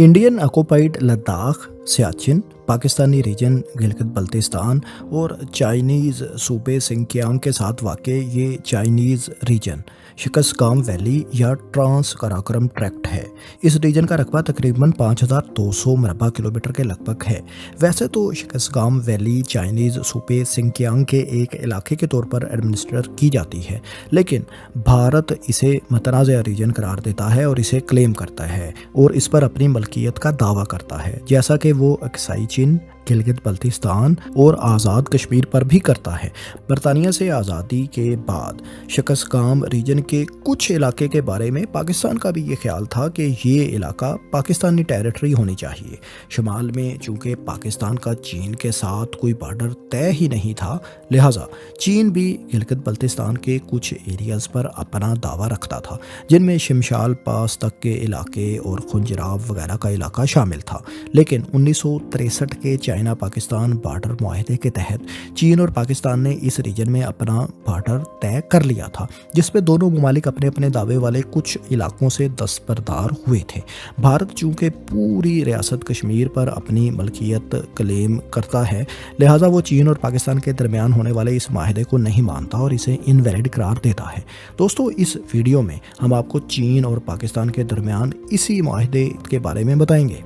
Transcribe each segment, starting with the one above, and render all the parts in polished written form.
Indian occupied Ladakh, Siachen, Pakistani region Gilgit Baltistan और Chinese सूबे Sinkiang के साथ वाक़े ये चाइनीज़ रीजन शिकस्गाम वैली या ट्रांस कराकोरम ट्रैक्ट है। इस रीजन का रकबा तकरीबन 5200 मरबा किलोमीटर के लगभग है। वैसे तो शिकस्गाम वैली चाइनीज़ सूबे सिंकियांग के एक इलाके के तौर पर एडमिनिस्ट्रेट की जाती है, लेकिन भारत इसे मतनाज़ा रीजन करार देता है और इसे क्लेम करता है और इस पर अपनी मलकियत का दावा करता है, जैसा कि वो अक्साई चीन, गिलगित बल्तिस्तान और आज़ाद कश्मीर पर भी करता है। बरतानिया से आज़ादी के बाद शिकस्गाम रीजन के कुछ इलाके के बारे में पाकिस्तान का भी ये ख्याल था कि ये इलाका पाकिस्तानी टेरिटरी होनी चाहिए। शुमाल में चूँकि पाकिस्तान का चीन के साथ कोई बॉर्डर तय ही नहीं था, लिहाजा चीन भी गिलगित बल्तिस्तान के कुछ एरियाज़ पर अपना दावा रखता था, जिनमें शिमशाल पास तक के इलाके और खुंजराब वगैरह का इलाका शामिल था। लेकिन 1963 के चाइना पाकिस्तान बॉर्डर मुआहदे के तहत चीन और पाकिस्तान ने इस रीजन में अपना बॉर्डर तय कर लिया था, जिसपे दोनों ममालिक अपने अपने दावे वाले कुछ इलाकों से दस्तबरदार हुए थे। भारत चूँकि पूरी रियासत कश्मीर पर अपनी मलकियत क्लेम करता है, लिहाजा वो चीन और पाकिस्तान के दरमियान होने वाले इस माहदे को नहीं मानता और इसे इनवैलिड करार देता है। दोस्तों, इस वीडियो में हम आपको चीन और पाकिस्तान के दरमियान इसी माहदे के बारे में बताएंगे।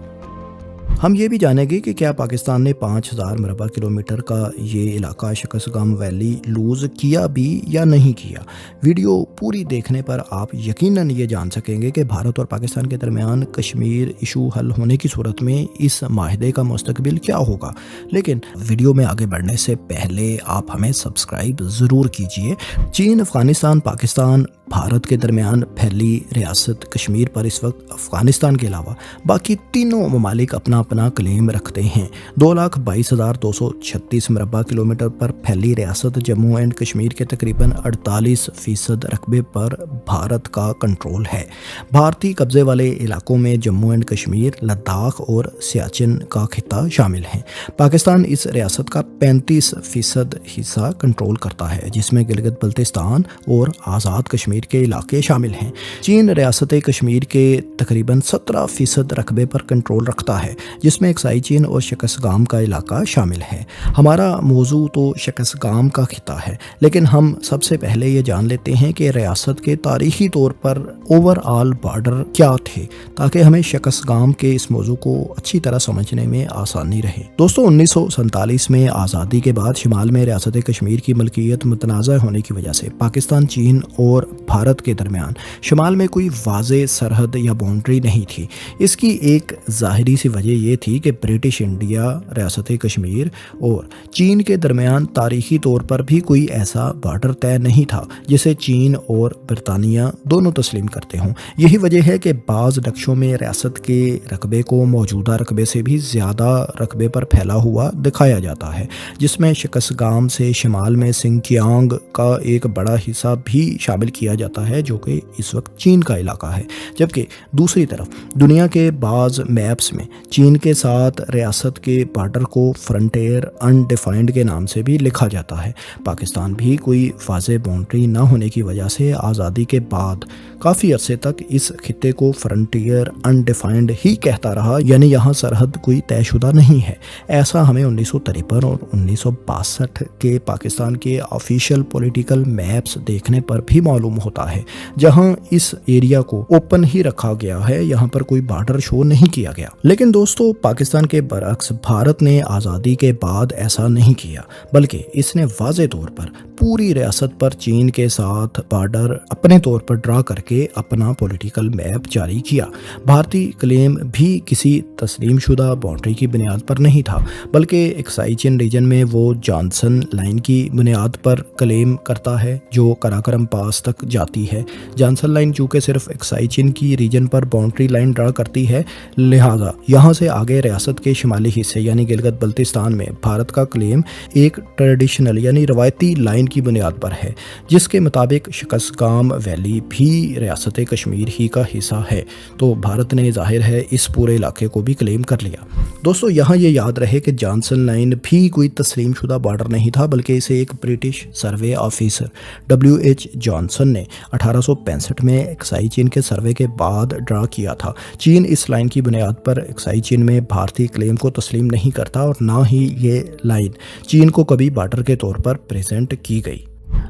हम ये भी जानेंगे कि क्या पाकिस्तान ने 5000 मरबा किलोमीटर का ये इलाका शिकस्गाम वैली लूज़ किया भी या नहीं किया। वीडियो पूरी देखने पर आप यकीनन ये जान सकेंगे कि भारत और पाकिस्तान के दरमियान कश्मीर इशू हल होने की सूरत में इस माहदे का मुस्तकबिल क्या होगा। लेकिन वीडियो में आगे बढ़ने से पहले आप हमें सब्सक्राइब ज़रूर कीजिए। चीन, अफ़गानिस्तान, पाकिस्तान, भारत के दरमियान फैली रियासत कश्मीर पर इस वक्त अफ़गानिस्तान के अलावा बाकी तीनों ममालिक अपना अपना क्लेम रखते हैं। 2,22,236 मरबा किलोमीटर पर फैली रियासत जम्मू एंड कश्मीर के तकरीबन 48% रकबे पर भारत का कंट्रोल है। भारतीय कब्जे वाले इलाकों में जम्मू एंड कश्मीर, लद्दाख और सियाचिन का खिता शामिल हैं। पाकिस्तान इस रियासत का 35% हिस्सा कंट्रोल करता है, जिसमें गिलगित बल्तिस्तान और आज़ाद कश्मीर के इलाके शामिल हैं। चीन रियासत कश्मीर के तकरीबन 17% रकबे पर कंट्रोल रखता है, जिसमें अक्साई चीन और शिकस्गाम का इलाका शामिल है। हमारा मौजू तो शिकस्गाम का खिता है, लेकिन हम सबसे पहले ये जान लेते हैं कि रियासत के तारीखी तौर पर ओवरऑल बॉर्डर क्या थे, ताकि हमें शिकस्गाम के इस मौजू को अच्छी तरह समझने में आसानी रहे। दोस्तों, 1947 में आज़ादी के बाद शुमाल में रियासत कश्मीर की मलकियत मुतनाज़ा होने की वजह से पाकिस्तान, चीन और भारत के दरमियान शुमाल में कोई वाज़े सरहद या बाउंड्री नहीं थी। इसकी एक ज़ाहिरी सी वजह यह थी कि ब्रिटिश इंडिया, रियासत कश्मीर और चीन के दरमियान तारीखी तौर पर भी कोई ऐसा बॉर्डर तय नहीं था जिसे चीन और बरतानिया दोनों तस्लीम करते हों। यही वजह है कि बाज़ नक्शों में रियासत के रकबे को मौजूदा रकबे से भी ज़्यादा रकबे पर फैला हुआ दिखाया जाता है, जिसमें शिकस्गाम से शुमाल में सिंकियांग का एक बड़ा हिस्सा भी शामिल किया जाता है, जो कि इस वक्त चीन का इलाका है। जबकि दूसरी तरफ दुनिया के बाज़ मैप्स में चीन के साथ रियासत के बॉर्डर को फ्रंटियर अनडिफाइंड के नाम से भी लिखा जाता है। पाकिस्तान भी कोई वाज़े बाउंड्री न होने की वजह से आज़ादी के बाद काफ़ी अरसे तक इस खिते को फ्रंटियर अनडिफाइंड ही कहता रहा, यानी यहाँ सरहद कोई तयशुदा नहीं है। ऐसा हमें 1953 और 1962 के पाकिस्तान के ऑफिशियल पॉलिटिकल मैप्स देखने पर भी मालूम होता है, जहां इस एरिया को ओपन ही रखा गया है, यहां पर कोई बॉर्डर शो नहीं किया गया। लेकिन दोस्तों, पाकिस्तान के बरअक्स भारत ने आज़ादी के बाद ऐसा नहीं किया, बल्कि इसने वाज़े तौर पर पूरी रियासत पर चीन के साथ बॉर्डर अपने तौर पर ड्रा करके अपना पॉलिटिकल मैप जारी किया। भारतीय क्लेम भी किसी तस्लीम शुदा बाउंड्री की बुनियाद पर नहीं था, बल्कि अक्साई चीन रीजन में वो जॉनसन लाइन की बुनियाद पर क्लेम करता है, जो कराकोरम पास तक जाती है। जॉनसन लाइन चूँकि सिर्फ अक्साई चीन की रीजन पर बाउंड्री लाइन ड्रा करती है, लिहाजा यहाँ से आगे रियासत के शुमाली हिस्से यानी गिलगित बल्तिस्तान में भारत का क्लेम एक ट्रेडिशनल यानी रवायती लाइन की बुनियाद पर है, जिसके मुताबिक शिकस्गाम वैली भी ریاست کشمیر ہی کا حصہ ہے، تو بھارت نے ظاہر ہے اس پورے علاقے کو بھی کلیم کر لیا۔ دوستو یہاں یہ یاد رہے کہ جانسن لائن بھی کوئی تسلیم شدہ بارڈر نہیں تھا، بلکہ اسے ایک British survey officer WH Johnson نے 1865 میں اکسائی چین کے سروے کے بعد ڈرا کیا تھا۔ چین اس لائن کی بنیاد پر اکسائی چین میں بھارتی کلیم کو تسلیم نہیں کرتا اور نہ ہی یہ لائن چین کو کبھی بارڈر کے طور پر پریزنٹ کی گئی۔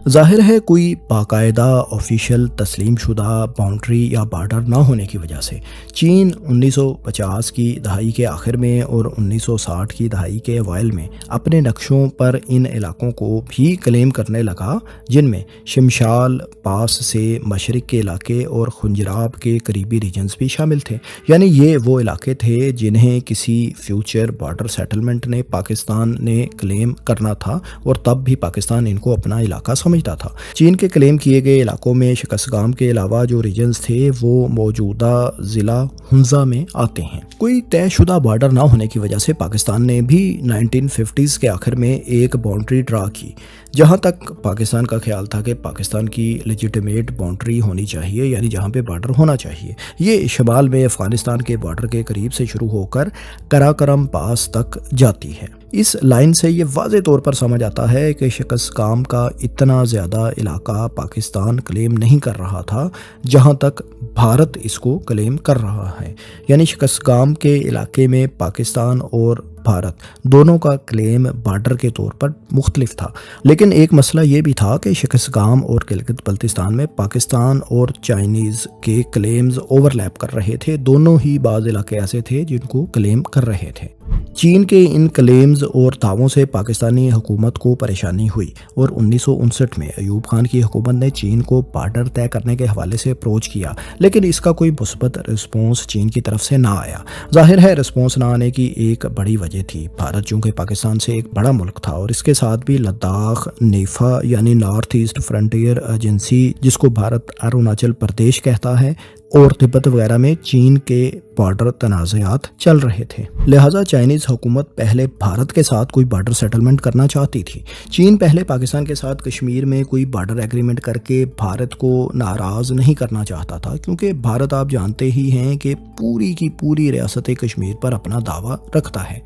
ظاہر ہے کوئی باقاعدہ آفیشیل تسلیم شدہ باؤنڈری یا بارڈر نہ ہونے کی وجہ سے چین 1950 کی دہائی کے آخر میں اور 1960 کی دہائی کے اوائل میں اپنے نقشوں پر ان علاقوں کو بھی کلیم کرنے لگا، جن میں شمشال پاس سے مشرق کے علاقے اور خنجراب کے قریبی ریجنز بھی شامل تھے۔ یعنی یہ وہ علاقے تھے جنہیں کسی فیوچر بارڈر سیٹلمنٹ نے پاکستان نے کلیم کرنا تھا، اور تب بھی پاکستان ان کو اپنا علاقہ سمجھتا تھا۔ چین کے کلیم کیے گئے علاقوں میں شکستگام کے علاوہ جو ریجنز تھے وہ موجودہ ضلع ہنزا میں آتے ہیں۔ کوئی طے شدہ بارڈر نہ ہونے کی وجہ سے پاکستان نے بھی 1950s کے آخر میں ایک باؤنڈری ڈرا کی، جہاں تک پاکستان کا خیال تھا کہ پاکستان کی لیجیٹیمیٹ باؤنڈری ہونی چاہیے، یعنی جہاں پہ بارڈر ہونا چاہیے۔ یہ شمال میں افغانستان کے بارڈر کے قریب سے شروع ہو کر کراکرم پاس تک جاتی ہے۔ اس لائن سے یہ واضح طور پر سمجھ آتا ہے کہ شکستگام کا اتنا زیادہ علاقہ پاکستان کلیم نہیں کر رہا تھا جہاں تک بھارت اس کو کلیم کر رہا ہے۔ یعنی شکستگام کے علاقے میں پاکستان اور بھارت دونوں کا کلیم بارڈر کے طور پر مختلف تھا، لیکن ایک مسئلہ یہ بھی تھا کہ شکستگام اور گلگت بلتستان میں پاکستان اور چائنیز کے کلیمز اوورلیپ کر رہے تھے۔ دونوں ہی بعض علاقے ایسے تھے جن کو کلیم کر رہے تھے۔ چین کے ان کلیمز اور دعووں سے پاکستانی حکومت کو پریشانی ہوئی اور 1959 میں ایوب خان کی حکومت نے چین کو بارڈر طے کرنے کے حوالے سے اپروچ کیا، لیکن اس کا کوئی مثبت رسپانس چین کی طرف سے نہ آیا۔ ظاہر ہے رسپانس نہ آنے کی ایک بڑی وجہ تھی، بھارت چونکہ پاکستان سے ایک بڑا ملک تھا اور اس کے ساتھ بھی لداخ نیفا یعنی نارتھ ایسٹ فرنٹیئر ایجنسی، جس کو بھارت اروناچل پردیش کہتا ہے، اور تبت وغیرہ میں چین کے بارڈر تنازعات چل رہے تھے، لہٰذا چائنیز حکومت پہلے بھارت کے ساتھ کوئی بارڈر سیٹلمنٹ کرنا چاہتی تھی۔ چین پہلے پاکستان کے ساتھ کشمیر میں کوئی بارڈر ایگریمنٹ کر کے بھارت کو ناراض نہیں کرنا چاہتا تھا، کیونکہ بھارت آپ جانتے ہی ہیں کہ پوری کی پوری ریاست کشمیر پر اپنا دعویٰ رکھتا ہے۔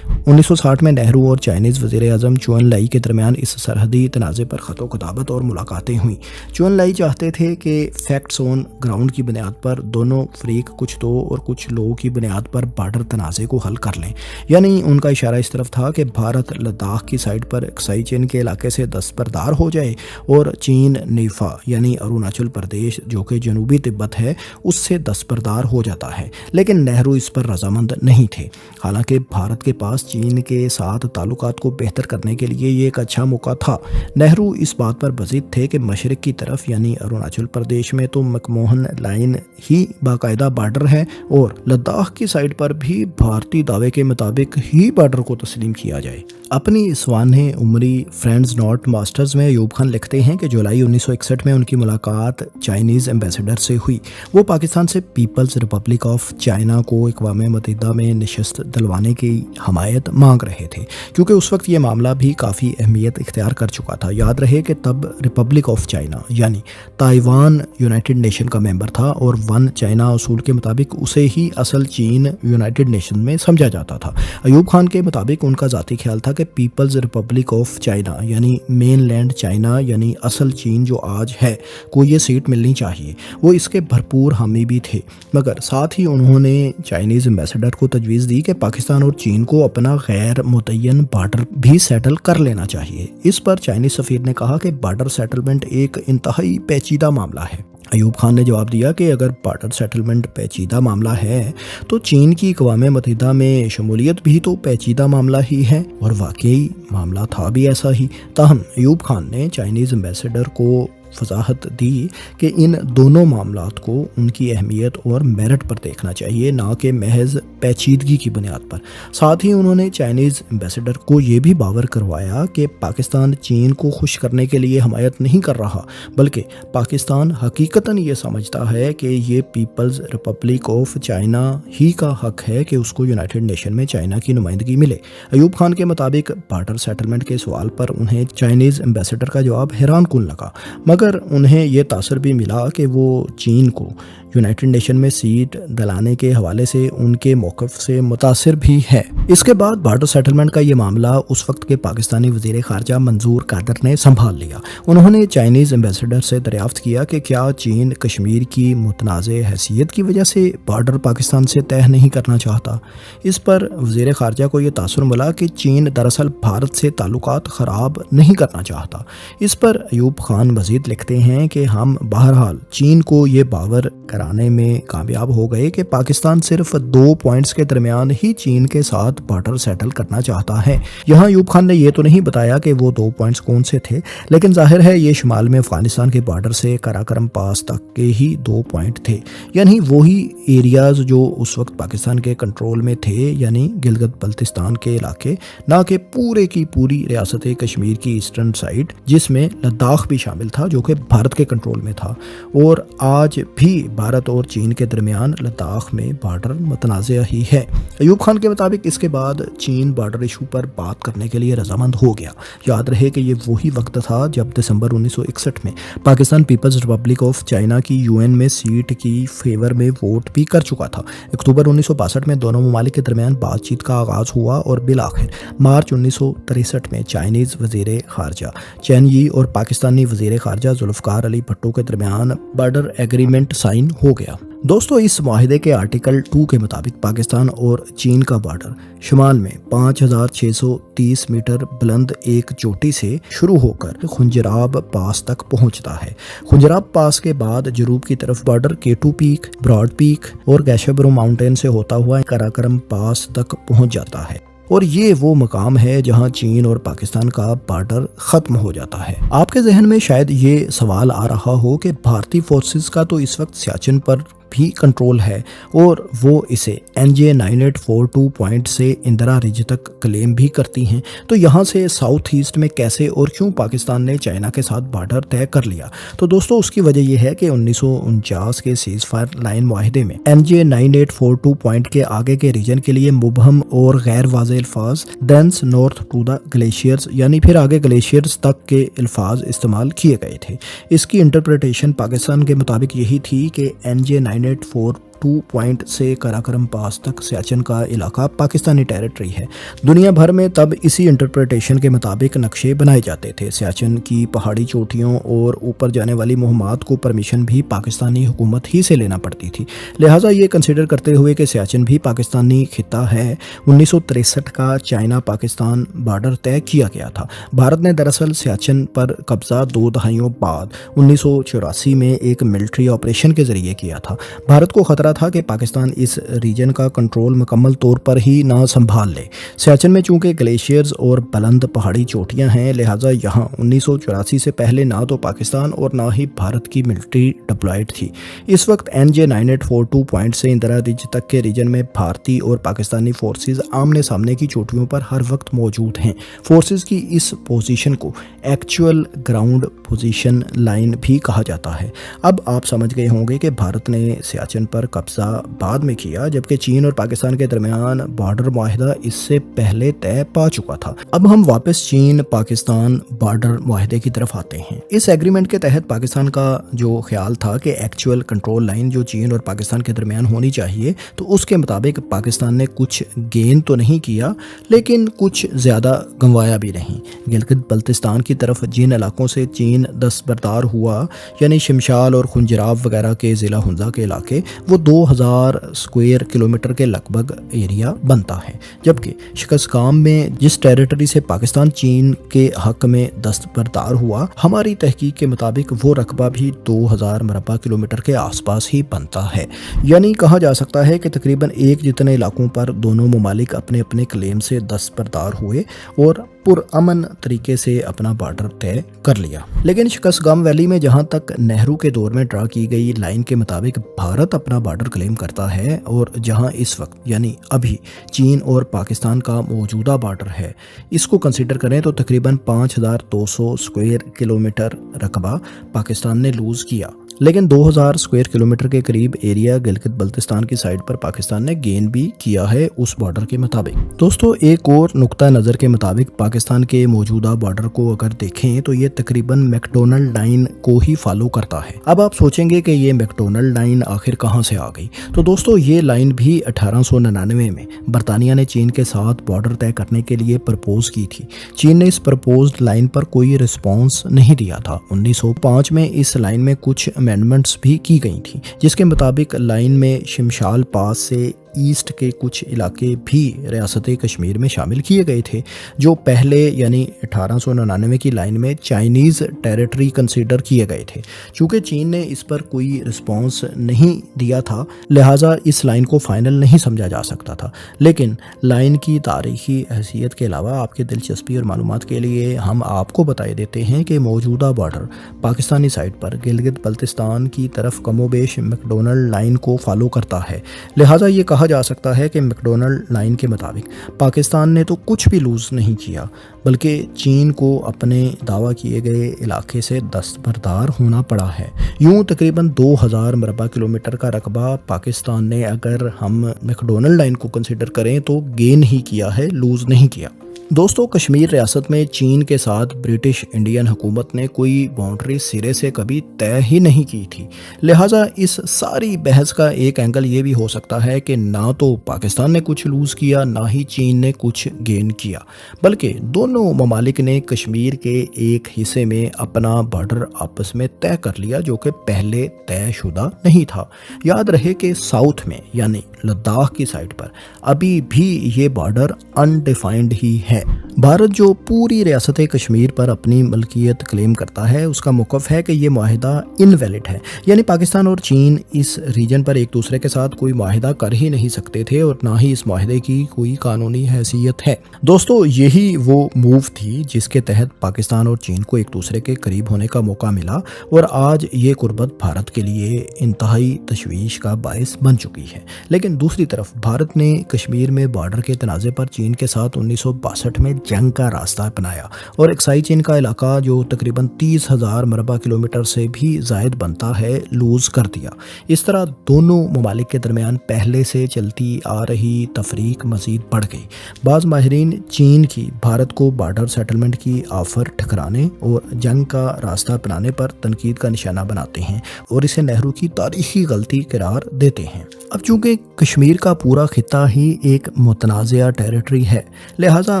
1960 میں نہرو اور چائنیز وزیر اعظم چون لائی کے درمیان اس سرحدی تنازع پر خط و کتابت اور ملاقاتیں ہوئیں۔ چون لائی چاہتے تھے کہ فیکٹس آن گراؤنڈ کی بنیاد پر دونوں فریق کچھ تو اور کچھ لوگوں کی بنیاد پر بارڈر تنازع کو حل کر لیں، یعنی ان کا اشارہ اس طرف تھا کہ بھارت لداخ کی سائڈ پر اکسائی چین کے علاقے سے دستبردار ہو جائے اور چین نیفا یعنی اروناچل پردیش جو کہ جنوبی تبت ہے اس سے دستبردار ہو جاتا ہے، لیکن نہرو اس پر رضامند نہیں تھے۔ حالانکہ بھارت کے پاس چین کے ساتھ تعلقات کو بہتر کرنے کے لیے یہ ایک اچھا موقع تھا۔ نہرو اس بات پر بضد تھے کہ مشرق کی طرف یعنی اروناچل پردیش میں تو مکموہن لائن ہی باقاعدہ بارڈر ہے اور لداخ کی سائڈ پر بھی بھارتی دعوے کے مطابق ہی بارڈر کو تسلیم کیا جائے۔ اپنی سوانح عمری فرینڈز ناٹ ماسٹرز میں ایوب خان لکھتے ہیں کہ جولائی 1961 میں ان کی ملاقات چائنیز ایمبیسڈر سے ہوئی۔ وہ پاکستان سے پیپلز ریپبلک آف چائنا کو اقوام متحدہ میں نشست دلوانے کی حمایت مانگ رہے تھے، کیونکہ اس وقت یہ معاملہ بھی کافی اہمیت اختیار کر چکا تھا۔ یاد رہے کہ تب ریپبلک آف چائنا یعنی تائیوان یونائٹڈ نیشن کا ممبر تھا اور ون چائنا اصول کے مطابق اسے ہی اصل چین یونائٹڈ نیشن میں سمجھا جاتا تھا۔ ایوب خان کے مطابق ان کا ذاتی خیال تھا کہ پیپلز ریپبلک آف چائنا یعنی مین لینڈ چائنا یعنی اصل چین جو آج ہے کو یہ سیٹ ملنی چاہیے۔ وہ اس کے بھرپور حامی بھی تھے، مگر ساتھ ہی انہوں نے چائنیز ایمبیسڈر کو تجویز دی کہ پاکستان اور چین کو اپنا غیر متعین بارڈر بھی سیٹل کر لینا چاہیے۔ اس پر چائنیز سفیر نے کہا کہ بارڈر سیٹلمنٹ ایک انتہائی پیچیدہ معاملہ ہے۔ ایوب خان نے جواب دیا کہ اگر بارڈر سیٹلمنٹ پیچیدہ معاملہ ہے تو چین کی اقوام متحدہ میں شمولیت بھی تو پیچیدہ معاملہ ہی ہے، اور واقعی معاملہ تھا بھی ایسا ہی۔ تاہم ایوب خان نے چائنیز ایمبیسڈر کو وضاحت دی کہ ان دونوں معاملات کو ان کی اہمیت اور میرٹ پر دیکھنا چاہیے، نہ کہ محض پیچیدگی کی بنیاد پر۔ ساتھ ہی انہوں نے چائنیز ایمبیسڈر کو یہ بھی باور کروایا کہ پاکستان چین کو خوش کرنے کے لیے حمایت نہیں کر رہا، بلکہ پاکستان حقیقتاً یہ سمجھتا ہے کہ یہ پیپلز ریپبلک آف چائنا ہی کا حق ہے کہ اس کو یونائٹڈ نیشن میں چائنا کی نمائندگی ملے۔ ایوب خان کے مطابق بارڈر سیٹلمنٹ کے سوال پر انہیں چائنیز ایمبیسڈر کا جواب حیران کن لگا، مگر मगर उन्हें ये तासर भी मिला कि वो चीन को यूनाइटेड नेशन में सीट दिलाने के हवाले से उनके मौक़िफ़ से मुतासिर भी है। इसके बाद बॉर्डर सेटलमेंट का ये मामला उस वक्त के पाकिस्तानी वज़ीर ख़ारजा मंजूर कादर ने संभाल लिया। उन्होंने चाइनीज़ एम्बेसडर से दरियाफ्त किया कि क्या चीन कश्मीर की मुतनाज़ हैसियत की वजह से बॉर्डर पाकिस्तान से तय नहीं करना चाहता। इस पर वज़ीर ख़ारजा को ये तासुर मिला कि चीन दरअसल भारत से ताल्लुकात ख़राब नहीं करना चाहता। इस पर अयूब खान मज़ीद लिखते हैं कि हम बहरहाल चीन को ये बावर कराने में कामयाब हो गए कि पाकिस्तान सिर्फ 2 पॉइंट्स के दरमियान ही चीन के साथ बॉर्डर सेटल करना चाहता है। यहाँ अयूब खान ने ये तो नहीं बताया कि वो 2 पॉइंट्स कौन से थे, लेकिन जाहिर है ये शुमाल में अफगानिस्तान के बॉर्डर से कराकरम पास तक के ही 2 पॉइंट थे, यानी वही एरियाज जो उस वक्त पाकिस्तान के कंट्रोल में थे, यानी गिलगित बल्तिस्तान के इलाके, ना कि पूरे की पूरी रियासत कश्मीर की ईस्टर्न साइड जिसमें लद्दाख भी शामिल था जो कि भारत के कंट्रोल में था। और आज भी भारत और चीन के दरमियान लद्दाख में बॉर्डर मुतनाज़ ही है। अयूब खान के मुताबिक इसके बाद चीन बॉर्डर इशू पर बात करने के लिए रजामंद हो गया। याद रहे कि ये वही वक्त था जब दिसंबर 1961 में Pakistan people's republic of China की यूएन में सीट की फेवर में वोट भी कर चुका था। अक्टूबर 1962 में दोनों ममालिक के दरमियान बातचीत का आगाज़ हुआ और बिलाखिर मार्च 1963 में चाइनीज़ वज़ीर ख़ारजा चैन यी और पाकिस्तानी वज़ीर ख़ारजा ज़ुल्फ़िकार अली भुट्टो के दरमियान बॉर्डर एग्रीमेंट साइन हो गया। दोस्तों, इस माहिदे के आर्टिकल 2 के मुताबिक पाकिस्तान और चीन का बॉर्डर शुमाल में 5630 मीटर बुलंद एक चोटी से शुरू होकर खुंजराब पास तक पहुंचता है। खुंजराब पास के बाद जनूब की तरफ बॉर्डर केटू पीक, ब्रॉड पीक और गैशेब्रो माउंटेन से होता हुआ कराकरम पास तक पहुंच जाता है और ये वो मकाम है जहां चीन और पाकिस्तान का बॉर्डर ख़त्म हो जाता है। आपके जहन में शायद ये सवाल आ रहा हो कि भारतीय फोर्सेस का तो इस वक्त सियाचिन पर भी कंट्रोल है और वो इसे NJ 9842 पॉइंट से इंदिरा रिज तक क्लेम भी करती हैं, तो यहाँ से साउथ ईस्ट में कैसे और क्यों पाकिस्तान ने चाइना के साथ बॉर्डर तय कर लिया? तो दोस्तों, उसकी वजह यह है कि 1949 के सीज फायर लाइन माहिदे में NJ 9842 पॉइंट के आगे के रीजन के लिए मुबहम और गैर वाज़ेह अल्फाज thence north to the glaciers, यानी फिर आगे ग्लेशियर्स तक के अल्फाज इस्तेमाल किए गए थे। इसकी इंटरप्रिटेशन पाकिस्तान के मुताबिक यही थी कि NJ 9842 पॉइंट से कराकरम पास तक सियाचिन का इलाका पाकिस्तानी टेरिटरी है। दुनिया भर में तब इसी इंटरप्रिटेशन के मुताबिक नक्शे बनाए जाते थे। सियाचिन की पहाड़ी चोटियों और ऊपर जाने वाली मुहिमात को परमिशन भी पाकिस्तानी हुकूमत ही से लेना पड़ती थी। लिहाजा ये कंसिडर करते हुए कि सियाचिन भी पाकिस्तानी खिता है, 1963 का चाइना पाकिस्तान बॉर्डर तय किया गया था। भारत ने दरअसल सियाचिन पर कब्जा 2 दहाइयों बाद 1984 में एक मिलिट्री ऑपरेशन के जरिए किया था। भारत को खतरा था कि पाकिस्तान इस रीजन का कंट्रोल मुकम्मल तौर पर ही ना संभाल ले। सियाचिन में चूंकि ग्लेशियर्स और बुलंद पहाड़ी चोटियां हैं, लिहाजा यहाँ 1984 से पहले ना तो पाकिस्तान और ना ही भारत की मिलिट्री डिप्लॉयड थी। इस वक्त NJ 9842 पॉइंट से इंदिरा रिज तक के रीजन में भारतीय और पाकिस्तानी फोर्सेस आमने सामने की चोटियों पर हर वक्त मौजूद हैं। फोर्सेस की इस पोजीशन को एक्चुअल ग्राउंड पोजीशन लाइन भी कहा जाता है। अब आप समझ गए होंगे कि भारत ने सियाचिन पर कब्जा बाद में किया, जबकि चीन और पाकिस्तान के दरमियान बॉर्डर माहिदा इससे पहले तय पा चुका था। अब हम वापस चीन पाकिस्तान बॉर्डर माहिदे की तरफ आते हैं। इस एग्रीमेंट के तहत पाकिस्तान का जो ख्याल था कि एक्चुअल कंट्रोल लाइन जो चीन और पाकिस्तान के दरमियान होनी चाहिए, तो उसके मुताबिक पाकिस्तान ने कुछ गेन तो नहीं किया, लेकिन कुछ ज़्यादा गंवाया भी नहीं। गिलगित बल्तिस्तान की तरफ जिन इलाकों से चीन दस्तबरदार हुआ, यानी शमशाल और खुंजराब वगैरह के ज़िला हुंजा के इलाके, वो 2000 स्क्वायर किलोमीटर के लगभग एरिया बनता है। जबकि शिकस्तगाम में जिस टेरिटरी से पाकिस्तान चीन के हक में दस्तबरदार हुआ, हमारी तहकीक के मुताबिक वो रकबा भी 2000 मरबा किलोमीटर के आसपास ही बनता है। यानी कहा जा सकता है कि तकरीबन एक जितने इलाकों पर दोनों ममालिक अपने अपने क्लेम से दस्तबरदार हुए और पुरअमन तरीके से अपना बॉर्डर तय कर लिया। लेकिन शिकस्तगाम वैली में जहां तक नेहरू के दौर में ड्रा की गई लाइन के मुताबिक भारत अपना बॉर्डर क्लेम करता है और जहां इस वक्त यानी अभी चीन और पाकिस्तान का मौजूदा बॉर्डर है, इसको कंसीडर करें तो तकरीबन 5200 स्क्वायर किलोमीटर रकबा पाकिस्तान ने लूज़ किया। لیکن 2000 اسکوائر کلومیٹر کے قریب ایریا گلگت بلتستان کی سائڈ پر پاکستان نے گین بھی کیا ہے اس بارڈر کے مطابق۔ دوستو ایک اور نقطہ نظر کے مطابق پاکستان کے موجودہ بارڈر کو اگر دیکھیں تو یہ تقریباً میکڈونلڈ لائن کو ہی فالو کرتا ہے۔ اب آپ سوچیں گے کہ یہ میکڈونلڈ لائن آخر کہاں سے آ گئی؟ تو دوستو یہ لائن بھی 1899 میں برطانیہ نے چین کے ساتھ بارڈر طے کرنے کے لیے پرپوز کی تھی۔ چین نے اس پرپوزڈ لائن پر کوئی رسپانس نہیں دیا تھا۔ 1905 میں اس لائن میں کچھ امینڈمنٹس بھی کی گئی تھیں، جس کے مطابق لائن میں شمشال پاس سے ایسٹ کے کچھ علاقے بھی ریاست کشمیر میں شامل کیے گئے تھے، جو پہلے یعنی 1899 کی لائن میں چائنیز ٹیریٹری کنسیڈر کیے گئے تھے۔ چونکہ چین نے اس پر کوئی رسپانس نہیں دیا تھا، لہٰذا اس لائن کو فائنل نہیں سمجھا جا سکتا تھا۔ لیکن لائن کی تاریخی حیثیت کے علاوہ آپ کے دلچسپی اور معلومات کے لیے ہم آپ کو بتائے دیتے ہیں کہ موجودہ بارڈر پاکستانی سائٹ پر گلگت بلتستان کی طرف کم و بیش میکڈونلڈ لائن کو فالو کرتا ہے، لہٰذا یہ کہا جا سکتا ہے کہ میکڈونلڈ لائن کے مطابق پاکستان نے تو کچھ بھی لوز نہیں کیا، بلکہ چین کو اپنے دعویٰ کیے گئے علاقے سے دستبردار ہونا پڑا ہے۔ یوں تقریباً 2000 مربع کلومیٹر کا رقبہ پاکستان نے اگر ہم میکڈونلڈ لائن کو کنسیڈر کریں تو گین ہی کیا ہے، لوز نہیں کیا۔ دوستو کشمیر ریاست میں چین کے ساتھ برٹش انڈین حکومت نے کوئی باؤنڈری سرے سے کبھی طے ہی نہیں کی تھی، لہٰذا اس ساری بحث کا ایک اینگل یہ بھی ہو سکتا ہے کہ نہ تو پاکستان نے کچھ لوز کیا، نہ ہی چین نے kچھ گین کیا، بلکہ دونوں ممالک نے کشمیر کے ایک حصے میں اپنا بارڈر آپس میں طے کر لیا، جو کہ پہلے طے شدہ نہیں تھا۔ یاد رہے کہ ساؤتھ میں یعنی لداخ کی سائڈ پر ابھی بھی یہ بارڈر انڈیفائنڈ ہی ہے۔ بھارت جو پوری ریاست کشمیر پر اپنی ملکیت کلیم کرتا ہے، اس کا موقف ہے کہ یہ معاہدہ انویلڈ ہے، یعنی پاکستان اور چین اس ریجن پر ایک دوسرے کے ساتھ کوئی معاہدہ کر ہی نہیں سکتے تھے اور نہ ہی اس معاہدے کی کوئی قانونی حیثیت ہے۔ دوستو یہی وہ موو تھی جس کے تحت پاکستان اور چین کو ایک دوسرے کے قریب ہونے کا موقع ملا، اور آج یہ قربت بھارت کے لیے انتہائی تشویش کا باعث بن چکی ہے۔ لیکن دوسری طرف بھارت نے کشمیر میں بارڈر کے تنازع پر چین کے ساتھ 1962 میں جنگ کا راستہ اپنایا اور اکسائی چین کا علاقہ جو تقریباً 30,000 مربع کلومیٹر سے بھی زائد بنتا ہے، لوز کر دیا۔ اس طرح دونوں ممالک کے درمیان پہلے سے چلتی آ رہی تفریق مزید بڑھ گئی۔ بعض ماہرین چین کی بھارت کو بارڈر سیٹلمنٹ کی آفر ٹھکرانے اور جنگ کا راستہ اپنانے پر تنقید کا نشانہ بناتے ہیں اور اسے نہرو کی تاریخی غلطی قرار دیتے ہیں۔ اب چونکہ کشمیر کا پورا خطہ ہی ایک متنازع ٹیریٹری ہے، لہٰذا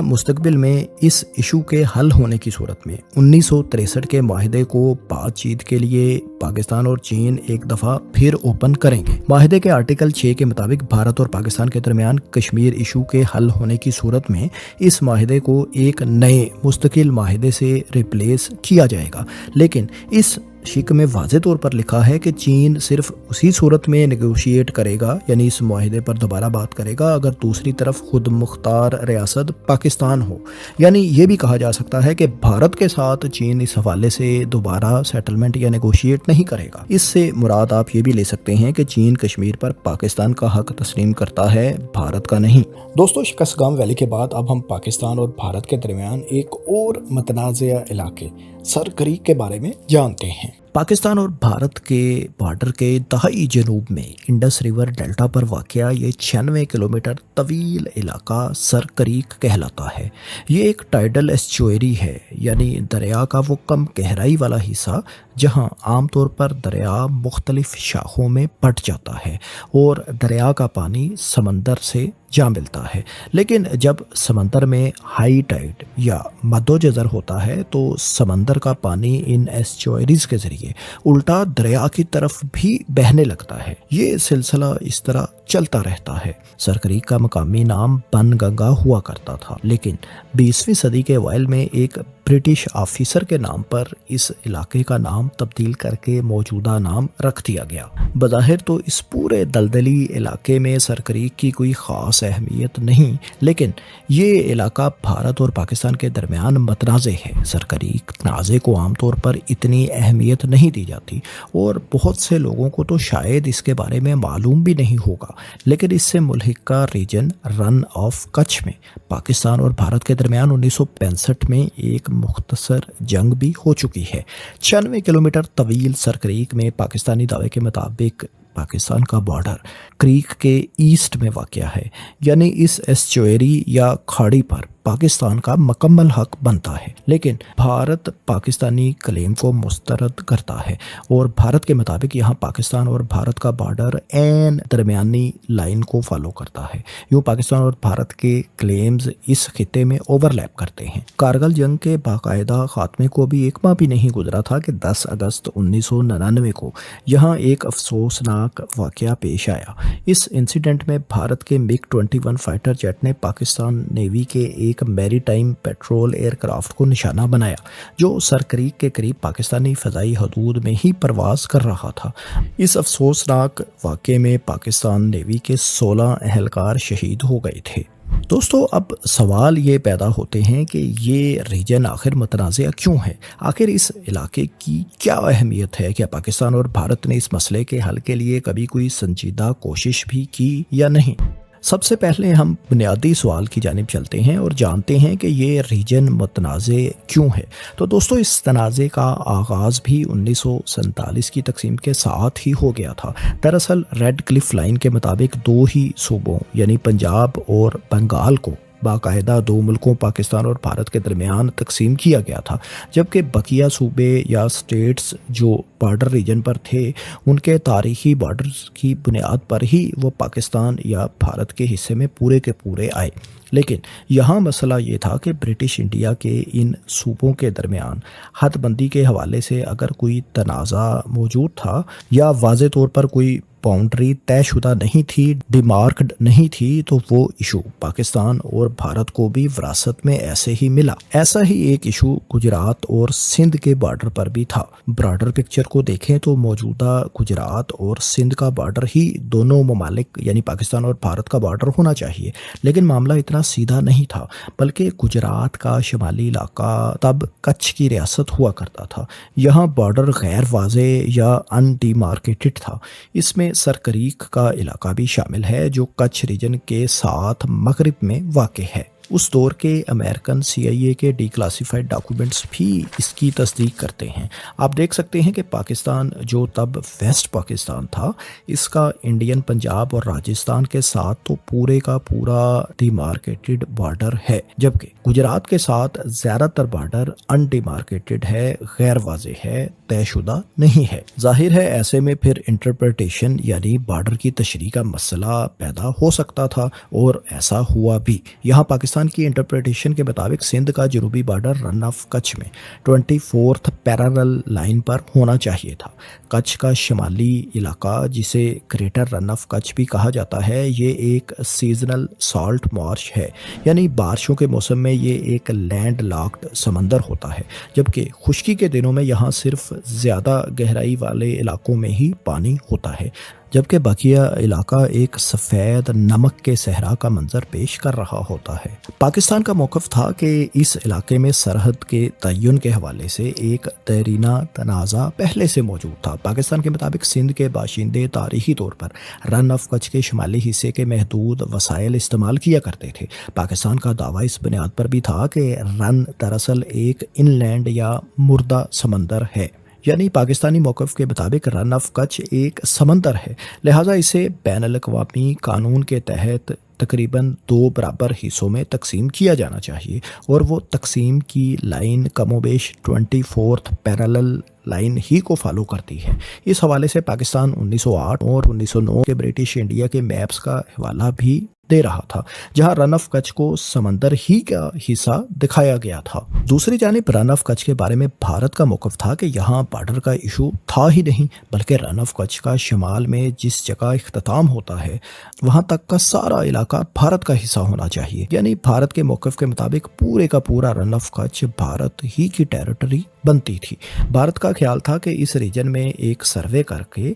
مستقبل میں اس ایشو کے حل ہونے کی صورت میں 1963 کے معاہدے کو بات چیت کے لیے پاکستان اور چین ایک دفعہ پھر اوپن کریں گے۔ معاہدے کے آرٹیکل 6 کے مطابق بھارت اور پاکستان کے درمیان کشمیر ایشو کے حل ہونے کی صورت میں اس معاہدے کو ایک نئے مستقل معاہدے سے ریپلیس کیا جائے گا، لیکن اس شک میں واضح طور پر لکھا ہے کہ چین صرف اسی صورت میں نیگوشیٹ کرے گا، یعنی اس معاہدے پر دوبارہ بات کرے گا، اگر دوسری طرف خود مختار ریاست پاکستان ہو۔ یعنی یہ بھی کہا جا سکتا ہے کہ بھارت کے ساتھ چین اس حوالے سے دوبارہ سیٹلمنٹ یا نیگوشیٹ نہیں کرے گا۔ اس سے مراد آپ یہ بھی لے سکتے ہیں کہ چین کشمیر پر پاکستان کا حق تسلیم کرتا ہے، بھارت کا نہیں۔ دوستو شکستگام ویلی کے بعد اب ہم پاکستان اور بھارت کے درمیان ایک اور متنازع علاقے سر کریک کے بارے میں جانتے ہیں۔ پاکستان اور بھارت کے بارڈر کے انتہائی جنوب میں انڈس ریور ڈیلٹا پر واقع یہ 96 کلومیٹر طویل علاقہ سر کریک کہلاتا ہے۔ یہ ایک ٹائیڈل ایسچوئری ہے، یعنی دریا کا وہ کم گہرائی والا حصہ جہاں عام طور پر دریا مختلف شاخوں میں بٹ جاتا ہے اور دریا کا پانی سمندر سے جا ملتا ہے، لیکن جب سمندر میں ہائی ٹائیڈ یا مد و جزر ہوتا ہے تو سمندر کا پانی ان ایسچوئریز کے ذریعے الٹا دریا کی طرف بھی بہنے لگتا ہے۔ یہ سلسلہ اس طرح چلتا رہتا ہے۔ سر کریک کا مقامی نام بن گنگا ہوا کرتا تھا، لیکن 20ویں صدی کے اوائل میں ایک برٹش آفیسر کے نام پر اس علاقے کا نام تبدیل کر کے موجودہ نام رکھ دیا گیا۔ بظاہر تو اس پورے دلدلی علاقے میں سر کریک کی کوئی خاص اہمیت نہیں، لیکن یہ علاقہ بھارت اور پاکستان کے درمیان متنازع ہے۔ سر کریک تنازع کو عام طور پر اتنی اہمیت نہیں دی جاتی اور بہت سے لوگوں کو تو شاید اس کے بارے میں معلوم بھی نہیں ہوگا، लेकिन इससे मुल्हिका रीजन रन ऑफ कच्छ में पाकिस्तान और भारत के दरमियान 1965 में एक मुख्तसर जंग भी हो चुकी है। 96 किलोमीटर तवील सरक्रीक में पाकिस्तानी दावे के मुताबिक पाकिस्तान का बॉर्डर क्रीक के ईस्ट में वाक़या है, यानी इस एस्चुएरी या खाड़ी पर पाकिस्तान का मुकम्मल हक बनता है। लेकिन भारत पाकिस्तानी क्लेम को मुस्तरद करता है और भारत के मुताबिक यहाँ पाकिस्तान और भारत का बॉर्डर एन दरमियानी लाइन को फॉलो करता है। यूँ पाकिस्तान और भारत के क्लेम्स इस खिते में ओवरलैप करते हैं। कारगिल जंग के बाकायदा खात्मे को भी एक माह भी नहीं गुजरा था कि 10 अगस्त 1999 को यहाँ एक अफसोसनाक वाक़या पेश आया। इस इंसिडेंट में भारत के MiG-21 फाइटर जेट ने पाकिस्तान नेवी के एक मैरीटाइम पेट्रोल एयरक्राफ्ट को निशाना बनाया, जो सरक्रीक के करीब पाकिस्तानी फ़ज़ाई हदूद में ही परवाज़ कर रहा था। इस अफसोसनाक वाक़े में पाकिस्तान नेवी के 16 एहलकार शहीद हो गए थे। दोस्तों, अब सवाल ये पैदा होते हैं कि ये रीजन आखिर मुतनाज़ा क्यों है? आखिर इस इलाके की क्या अहमियत है? क्या पाकिस्तान और भारत ने इस मसले के हल के लिए कभी कोई संजीदा कोशिश भी की या नहीं? सबसे पहले हम बुनियादी सवाल की जानिब चलते हैं और जानते हैं कि ये रीजन मुतनाज़े क्यों है। तो दोस्तों, इस तनाज़े का आगाज़ भी 1947 की तकसीम के साथ ही हो गया था। दरअसल रेड क्लिफ लाइन के मुताबिक दो ही सूबों यानी पंजाब और बंगाल को बाकायदा दो मुल्कों पाकिस्तान और भारत के दरमियान तकसीम किया गया था, जबकि बकिया सूबे या स्टेट्स जो बॉर्डर रीजन पर थे उनके तारीखी बॉर्डर्स की बुनियाद पर ही वो पाकिस्तान या भारत के हिस्से में पूरे के पूरे आए। लेकिन यहाँ मसला ये था कि ब्रिटिश इंडिया के इन सूबों के दरमियान हदबंदी के हवाले से अगर कोई तनाज़ा मौजूद था या वाज़े तौर पर कोई बाउंड्री तयशुदा नहीं थी, डिमार्क्ड नहीं थी, तो वो इशू पाकिस्तान और भारत को भी विरासत में ऐसे ही मिला। ऐसा ही एक इशू गुजरात और सिंध के बॉर्डर पर भी था। ब्रॉडर पिक्चर को देखें तो मौजूदा गुजरात और सिंध का बॉर्डर ही दोनों ममालिक यानी पाकिस्तान और भारत का बॉर्डर होना चाहिए। लेकिन मामला इतना सीधा नहीं था, बल्कि गुजरात का शुमाली इलाका तब कच्छ की रियासत हुआ करता था। यहाँ बॉर्डर गैर वाज़े या अनडिमार्केटेड था। इसमें सरक्रीक का इलाका भी शामिल है जो कच्छ रीजन के साथ मगरिब में वाक़ है। उस दौर के अमेरिकन CIA के डिक्लासिफाइड डॉक्यूमेंट्स भी इसकी तस्दीक करते हैं। आप देख सकते हैं कि पाकिस्तान जो तब वेस्ट पाकिस्तान था, इसका इंडियन पंजाब और राजस्थान के साथ तो पूरे का पूरा डिमार्केटेड बॉर्डर है, जबकि गुजरात के साथ ज़्यादातर बॉर्डर अनडिमार्केटेड है, गैर वाज़े है, तयशुदा नहीं है। जाहिर है ऐसे में फिर इंटरप्रिटेशन यानी बॉर्डर की तशरीह का मसला पैदा हो सकता था और ऐसा हुआ भी। यहाँ पाकिस्तान की इंटरप्रिटेशन के मुताबिक सिंध का जनूबी बॉर्डर रन ऑफ कच्छ में 24th पैरेलल लाइन पर होना चाहिए था। कच्छ का शुमाली इलाका जिसे ग्रेटर रन ऑफ कच्छ भी कहा जाता है, ये एक सीजनल सॉल्ट मार्श है, यानी बारिशों के मौसम में ये एक लैंड लॉक्ड समंदर होता है, जबकि खुश्की के दिनों में यहाँ सिर्फ ज़्यादा गहराई वाले इलाकों में ही पानी होता है, जबकि बकिया इलाका एक सफ़ेद नमक के सहरा का मंजर पेश कर रहा होता है। पाकिस्तान का मौक़िफ़ था कि इस इलाके में सरहद के तयन के हवाले से एक देरीना तनाज़ा पहले से मौजूद था। पाकिस्तान के मुताबिक सिंध के बाशिंदे तारीखी तौर पर रन ऑफ कच्छ के शुमाली हिस्से के महदूद वसाइल इस्तेमाल किया करते थे। पाकिस्तान का दावा इस बुनियाद पर भी था कि रन दरअसल एक इनलैंड या मुर्दा समंदर है, यानी पाकिस्तानी मौक़िफ़ के मुताबिक रन ऑफ कच्छ एक समंदर है, लिहाजा इसे बैनुल-अक़वामी कानून के तहत तकरीबन 2 बराबर हिस्सों में तकसीम किया जाना चाहिए और वो तकसीम की लाइन कमोबेश 24th पैरेलल लाइन ही को फॉलो करती है। इस हवाले से पाकिस्तान 1908 और 1909 के ब्रिटिश इंडिया के मैप्स का हवाला भी दे रहा था, जहां रन ऑफ कच्छ को समंदर ही का हिस्सा दिखाया गया था। दूसरी जानिब रन ऑफ कच्छ के बारे में भारत का मौक़िफ़ था कि यहाँ बॉर्डर का इशू था ही नहीं, बल्कि रन ऑफ कच्छ का शुमाल में जिस जगह इख्तिताम होता है वहाँ तक का सारा इलाका भारत का हिस्सा होना चाहिए। यानी भारत के मौक़िफ़ के मुताबिक पूरे का पूरा रन ऑफ कच्छ भारत ही की टेरिटरी बनती थी। भारत का ख्याल था कि इस रीजन में एक सर्वे करके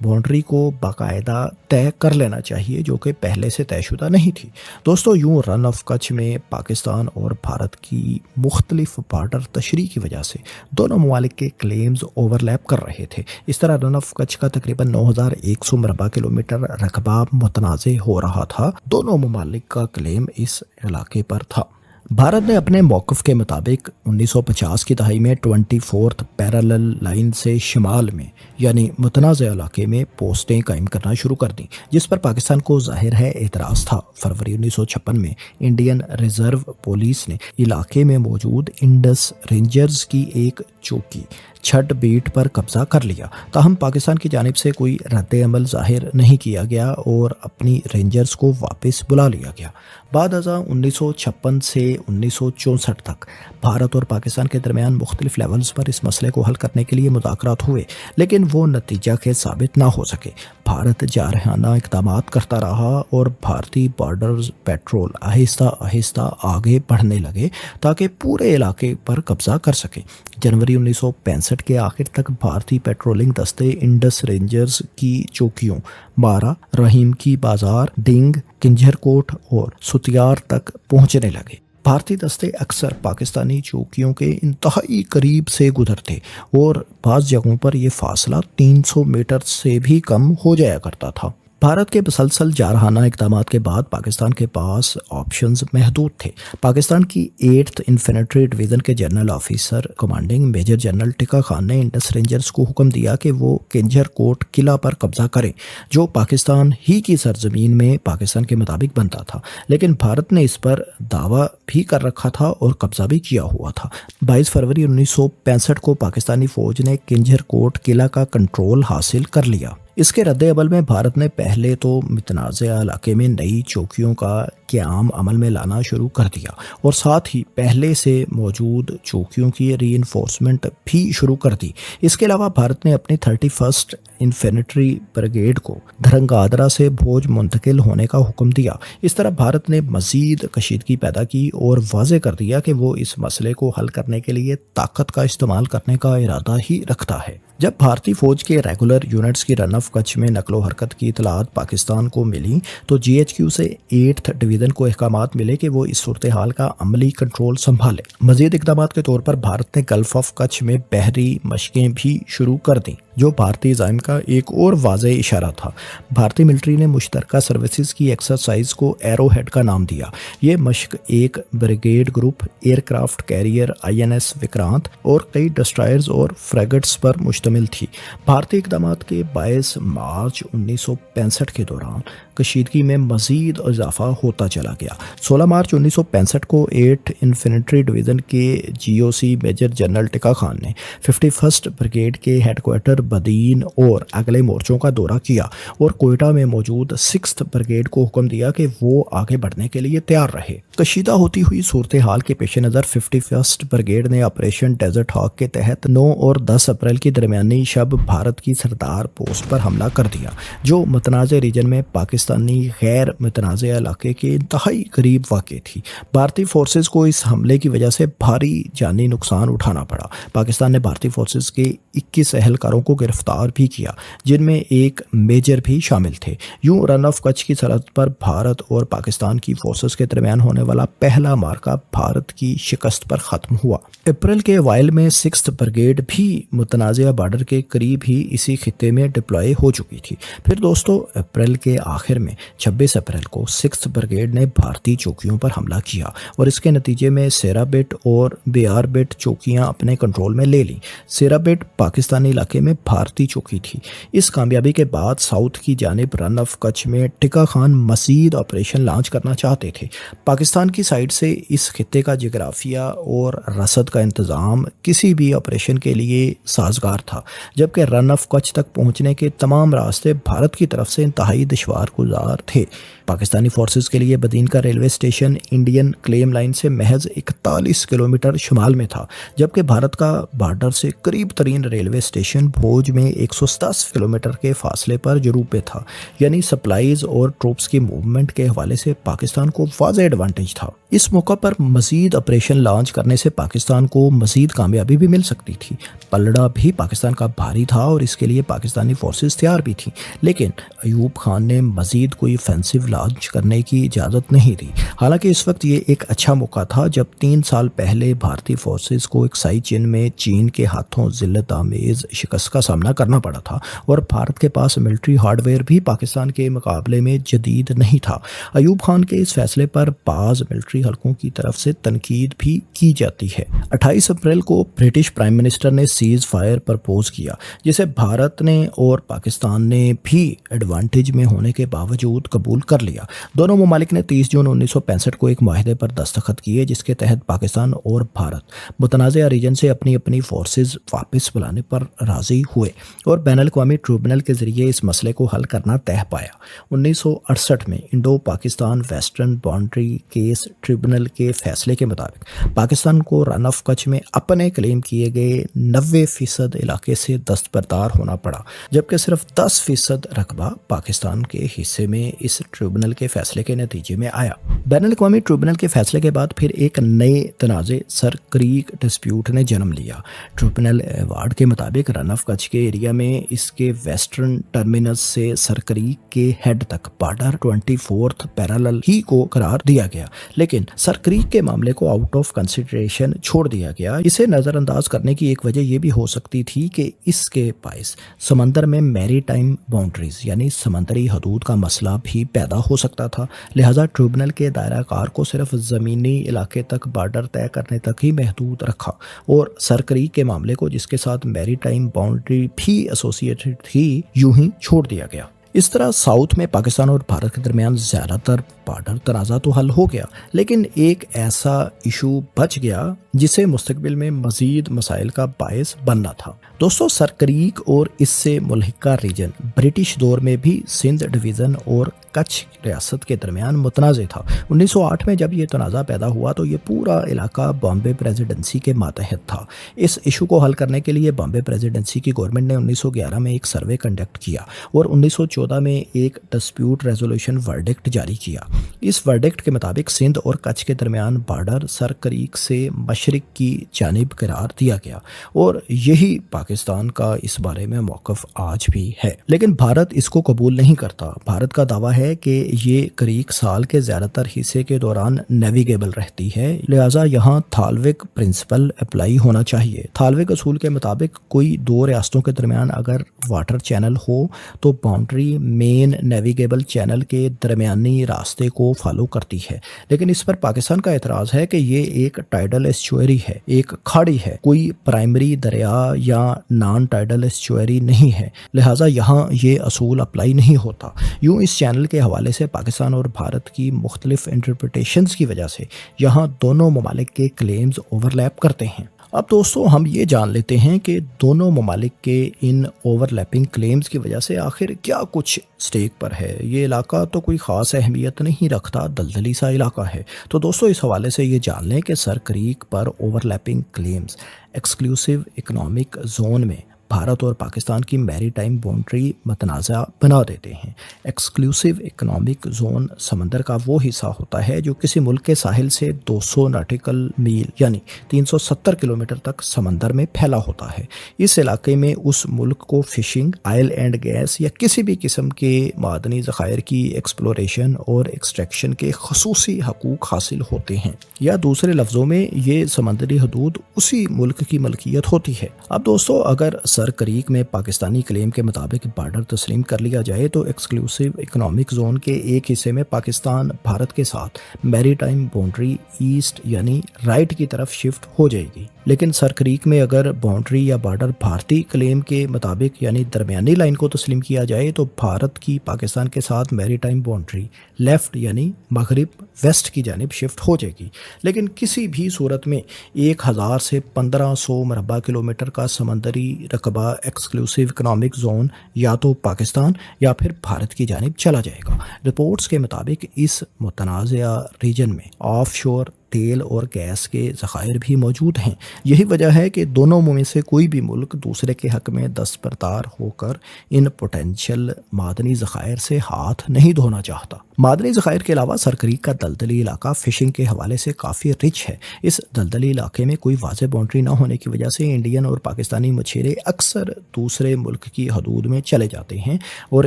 बाउंड्री को बाकायदा तय कर लेना चाहिए जो कि पहले से तयशुदा नहीं थी। दोस्तों, यूँ रन ऑफ कच्छ में पाकिस्तान और भारत की मुख्तलिफ बॉर्डर तशरीह की वजह से दोनों ममालिक के क्लेम्स ओवरलैप कर रहे थे। इस तरह रन ऑफ कच्छ का तकरीबन 9100 मरबा किलोमीटर रकबा मुतनाज़ हो रहा था। दोनों ममालिक का क्लेम इस इलाके पर था। भारत ने अपने मौक़िफ़ के मुताबिक 1950 की दहाई में 24th पैरेलल लाइन से शिमाल में यानी मुतनाज़ इलाके में पोस्टें कायम करना शुरू कर दी, जिस पर पाकिस्तान को ज़ाहिर है एतराज़ था। फरवरी 1956 में इंडियन रिज़र्व पुलिस ने इलाके में मौजूद इंडस रेंजर्स की एक चौकी छठ बीट पर कब्जा कर लिया। ताहम पाकिस्तान की जानिब से कोई रद्द अमल ज़ाहिर नहीं किया गया और अपनी रेंजर्स को वापस बुला लिया गया। बाद 1956 से 1964 तक भारत और पाकिस्तान के दरमियान मुख्तलिफ लेवल्स पर इस मसले को हल करने के लिए मुज़ाकरात हुए, लेकिन वो नतीजा के साबित ना हो सके। भारत जारहाना इक़दाम करता रहा और भारतीय बॉर्डर पेट्रोल आहिस्ता आहिस्ता आगे बढ़ने लगे ताकि पूरे इलाके पर कब्जा कर सके। जनवरी 1965 के आखिर तक भारतीय पेट्रोलिंग दस्ते इंडस रेंजर्स की चौकियों मारा, रहीम की बाजार, डिंग, किंजरकोट और सुतियार तक पहुंचने लगे। भारतीय दस्ते अक्सर पाकिस्तानी चौकियों के इंतहाई करीब से गुजरते और बाज़ जगहों पर यह फासला 300 मीटर से भी कम हो जाया करता था। भारत के मुसलसल जारहाना इक़दामात के बाद पाकिस्तान के पास ऑप्शंस महदूद थे। पाकिस्तान की 8th इन्फेंट्री डिवीज़न के general officer commanding major general Tikka Khan ने इंडस रेंजर्स को हुक्म दिया कि वो किंजर कोट किला पर कब्जा करें, जो पाकिस्तान ही की सरजमीन में पाकिस्तान के मुताबिक बनता था, लेकिन भारत ने इस पर दावा भी कर रखा था और कब्जा भी किया हुआ था। 22 फरवरी 1965 को पाकिस्तानी फ़ौज ने किंजर कोट किला का कंट्रोल हासिल कर लिया। इसके रद्द अमल में भारत ने पहले तो मुतनाज़ा इलाके में नई चौकियों का क़याम अमल में लाना शुरू कर दिया और साथ ही पहले से मौजूद चौकियों की रीइंफोर्समेंट भी शुरू कर दी। इसके अलावा भारत ने अपनी 31st इन्फेंट्री ब्रिगेड को धरंगादरा से भोज मुंतकिल होने का हुक्म दिया। इस तरह भारत ने मज़ीद कशीदगी पैदा की और वाज़े कर दिया कि वो इस मसले को हल करने के लिए ताकत का इस्तेमाल करने का इरादा ही रखता है। जब भारतीय फ़ौज के रेगुलर यूनिट्स की रन ऑफ कच्छ में नकलो हरकत की इतलात पाकिस्तान को मिली तो GHQ से 8th डिवीज़न को अहकामात मिले कि वो इस सूरत हाल का अमली कंट्रोल संभाले। मज़ीद इक़दामात के तौर पर भारत ने गल्फ़ ऑफ कच्छ में बहरी मशक़ें भी शुरू कर दी, जो भारतीय ज़ाइम का एक और वाज़ेह इशारा था। भारतीय मिलिट्री ने मुश्तरका सर्विसेज की एक्सरसाइज को एरो हेड का नाम दिया। ये मशक एक brigade group, aircraft carrier INS Vikrant और कई डिस्ट्रॉयर्स और फ्रैगेट्स पर मुश्तमिल थी। भारतीय इक़दामात के 22 मार्च 1965 के दौरान कशीदगी में मज़ीद इजाफा होता चला गया। 16 मार्च 1965 को 8th इन्फेंट्री डिवीज़न के GOC major general Tikka Khan ने 51st ब्रिगेड के हेडक्वार्टर बदीन और अगले मोर्चों का दौरा किया और कोयटा में मौजूद 6th ब्रिगेड को हुक्म दिया कि वो आगे बढ़ने के लिए तैयार रहे। कशीदा होती हुई सूरत हाल के पेश नज़र 51st ब्रिगेड ने ऑपरेशन डेजर्ट हॉक के तहत 9 और 10 अप्रैल की दरमियानी शब भारत की सरदार पोस्ट पर हमला कर दिया, जो मुतनाज़ रीजन में पाकिस्तानी गैर मुतनाज़ इलाके के इंतहाई करीब वाक़ थी। भारतीय फोर्सेस को इस हमले की वजह से भारी जानी नुकसान उठाना पड़ा। पाकिस्तान ने भारतीय फोर्सेस के 21 एहलकारों को गिरफ्तार भी किया, जिनमें एक मेजर भी शामिल थे। यूं रन ऑफ कच्छ की सरहद पर भारत और पाकिस्तान की फोर्सेस के दरमियान होने वाला पहला मार्का भारत की शिकस्त पर ख़त्म हुआ। अप्रैल के अवाइल में 6th ब्रिगेड भी मुतनाज़ा बॉर्डर के करीब ही इसी खित्ते में डिप्लॉय हो चुकी थी। फिर दोस्तों, अप्रैल के आखिर में 26 अप्रैल को 6th ब्रिगेड ने भारतीय चौकियों पर हमला किया और इसके नतीजे में सेराबिट और बेयारबिट चौकियां अपने कंट्रोल में ले ली। सेराबिट पाकिस्तानी इलाके में भारतीय चौकी थी। इस कामयाबी के बाद साउथ की जानिब रन ऑफ कच्छ में टिक्का खान मज़ीद ऑपरेशन लॉन्च करना चाहते थे। पाकिस्तान की साइड से इस खित्ते का जोग्राफिया और रसद का इंतज़ाम किसी भी ऑपरेशन के लिए साजगार था, जबकि रन ऑफ कच्छ तक पहुंचने के तमाम रास्ते भारत की तरफ से इंतहाई दुश्वार शुक्रगुजार थे। पाकिस्तानी फोर्सेस के लिए बदीन का railway station Indian claim line से महज 41 किलोमीटर शुमाल में था, जबकि भारत का बॉर्डर से करीब तरीन रेलवे स्टेशन भोज में 110 किलोमीटर के फासले पर जुनूब पे था। यानी सप्लाईज और ट्रूप्स की मूवमेंट के हवाले से पाकिस्तान को वाज़ेह एडवांटेज था। इस मौका पर मजीद ऑपरेशन लॉन्च करने से पाकिस्तान को मजीद कामयाबी भी मिल सकती थी। पलड़ा भी पाकिस्तान का भारी था और इसके लिए पाकिस्तानी फोर्सेस तैयार भी थी, लेकिन अयूब खान ने मजीद कोई ऑफेंसिव लॉन्च करने की इजाज़त नहीं दी। हालांकि इस वक्त ये एक अच्छा मौका था जब 3 साल पहले भारतीय फोर्सेस को एक्साई चिन में चीन के हाथों जिल्लत आमेज शिकस्त का सामना करना पड़ा था और भारत के पास मिलिट्री हार्डवेयर भी पाकिस्तान के मुकाबले में जदीद नहीं था। अयूब खान के इस फैसले पर बाज़ मिलिट्री हलकों की तरफ से तनकीद भी की जाती है। 28 अप्रैल को ब्रिटिश प्राइम मिनिस्टर ने सीज फायर प्रपोज किया, जिसे भारत ने और पाकिस्तान ने भी एडवांटेज में होने के बावजूद कबूल कर लिया। दोनों ममालिक ने 30 जून 1965 को एक माहिदे पर दस्तखत किए, जिसके तहत पाकिस्तान और भारत मुतनाज़ा रीजन से अपनी अपनी फोर्सेज वापस बुलाने पर राज़ी हुए और बैनुल-अक़वामी ट्रिब्यूनल के ज़रिए इस मसले को हल करना तय पाया। 1968 में Indo Pakistan western boundary case tribunal के फैसले के मुताबिक पाकिस्तान को रन ऑफ कच्छ में अपने क्लेम किए गए 90% इलाके से दस्तबरदार होना पड़ा, जबकि सिर्फ 10% रकबा पाकिस्तान के हिस्से में इस ट्रिब्यूनल के फैसले के नतीजे में आया। बैनुल-अक़वामी ट्रिब्यूनल के फैसले के बाद फिर एक नए तनाज़े सर क्रीक डिस्प्यूट ने जन्म लिया। ट्रिब्यूनल अवार्ड के मुताबिक रन ऑफ कच्छ के एरिया में इसके वेस्टर्न टर्मिनस से सर क्रीक के हेड तक बॉर्डर 24th पैरेलल ही को करार दिया गया, लेकिन सर क्रीक के मामले को आउट ऑफ कंसिडरेशन छोड़ दिया गया। इसे नज़रअंदाज करने की एक वजह यह भी हो सकती थी कि इसके बाइस समंदर में मैरीटाइम बाउंड्रीज यानी समंदरी हदूद का मसला भी पैदा हो सकता था। लिहाजा ट्रिब्यूनल के दायरा कार को सिर्फ ज़मीनी इलाके तक बॉर्डर तय करने तक ही महदूद रखा और सर क्रीक के मामले को, जिसके साथ मैरीटाइम बाउंड्री भी एसोसिएटेड थी, यूं ही छोड़ दिया गया। इस तरह साउथ में पाकिस्तान और भारत के दरमियान ज़्यादातर बॉर्डर तनाज़ा तो हल हो गया, लेकिन एक ऐसा इशू बच गया जिसे मुस्तकबिल में मज़ीद मसाइल का बायस बनना था। दोस्तों, सर क्रीक और इससे मुल्हिका रीजन ब्रिटिश दौर में भी सिंध डिवीज़न और कच्छ रियासत के दरमियान मुतनाज़ था। 1908 में जब ये तनाज़ा पैदा हुआ तो ये पूरा इलाका बॉम्बे प्रेसिडेंसी के मातहत था। इस इशू को हल करने के लिए बॉम्बे प्रेसिडेंसी की गवर्नमेंट ने 1911 में एक सर्वे कंडक्ट किया और 1914 में एक डिस्प्यूट रेजोल्यूशन वर्डिक्ट जारी किया। इस वर्डिक्ट के मुताबिक सिंध और कच्छ के दरमियान बॉर्डर सर क्रीक से मशरिक की जानिब करार दिया गया और यही पाकिस्तान का इस बारे में मौक़िफ़ आज भी है। लेकिन भारत इसको कबूल नहीं करता। भारत का दावा है कि ये क्रीक साल के ज़्यादातर हिस्से के दौरान नेविगेबल रहती है, लिहाजा यहाँ थालविक प्रिंसिपल अप्लाई होना चाहिए। थालविक असूल के मुताबिक कोई दो रियासतों के दरमियान अगर वाटर चैनल हो तो बाउंड्री मेन नेविगेबल चैनल के दरमियानी रास्ते को फॉलो करती है, लेकिन इस पर पाकिस्तान का एतराज़ है कि ये एक टाइडल एस्चुअरी है, एक खाड़ी है, कोई प्राइमरी दरिया या नॉन टाइडल एस्चुअरी नहीं है, लिहाजा यहाँ ये असूल अप्लाई नहीं होता। यूँ इस चैनल के हवाले से पाकिस्तान और भारत की मुख्तलिफ इंटरप्रिटेशंस की वजह से यहाँ दोनों ममालिक के क्लेम्स ओवरलैप करते हैं। अब दोस्तों, हम ये जान लेते हैं कि दोनों ममालिक के इन ओवरलैपिंग क्लेम्स की वजह से आखिर क्या कुछ स्टेक पर है। ये इलाका तो कोई ख़ास अहमियत नहीं रखता, दलदली सा इलाका है। तो दोस्तों, इस हवाले से ये जान लें कि सर क्रीक पर overlapping claims exclusive economic zone में भारत और पाकिस्तान की मैरीटाइम बाउंड्री मतनाज़ा बना देते हैं। एक्सक्लूसिव इकनॉमिक जोन समंदर का वो हिस्सा होता है जो किसी मुल्क के साहिल से 200 नॉटिकल मील यानी 370 किलोमीटर तक समंदर में फैला होता है। इस इलाके में उस मुल्क को फिशिंग, ऑयल एंड गैस या किसी भी किस्म के मादनी ज़खायर की एक्सप्लोरेशन और एक्सट्रैक्शन के खसूसी हकूक़ हासिल होते हैं, या दूसरे लफ्ज़ों में ये समंदरी हदूद उसी मुल्क की मलकियत होती है। अब दोस्तों, अगर सर क्रीक में पाकिस्तानी क्लेम के मुताबिक बॉर्डर तस्लीम कर लिया जाए तो एक्सक्लूसिव इकनॉमिक जोन के एक हिस्से में पाकिस्तान भारत के साथ मैरीटाइम बाउंड्री ईस्ट यानी राइट की तरफ शिफ्ट हो जाएगी, لیکن سر کریک میں اگر باؤنڈری یا بارڈر بھارتی کلیم کے مطابق یعنی درمیانی لائن کو تسلیم کیا جائے تو بھارت کی پاکستان کے ساتھ میری ٹائم باؤنڈری لیفٹ یعنی مغرب ویسٹ کی جانب شفٹ ہو جائے گی، لیکن کسی بھی صورت میں 1000 سے 1500 مربع کلومیٹر کا سمندری رقبہ ایکسکلوسیو اکنامک زون یا تو پاکستان یا پھر بھارت کی جانب چلا جائے گا۔ رپورٹس کے مطابق اس متنازعہ ریجن میں آف شور تیل اور گیس کے ذخائر بھی موجود ہیں۔ یہی وجہ ہے کہ دونوں میں سے کوئی بھی ملک دوسرے کے حق میں دستبردار ہو کر ان پوٹینشیل معدنی ذخائر سے ہاتھ نہیں دھونا چاہتا۔ معدنی ذخائر کے علاوہ سر کریک کا دلدلی علاقہ فشنگ کے حوالے سے کافی رچ ہے۔ اس دلدلی علاقے میں کوئی واضح باؤنڈری نہ ہونے کی وجہ سے انڈین اور پاکستانی مچھیرے اکثر دوسرے ملک کی حدود میں چلے جاتے ہیں اور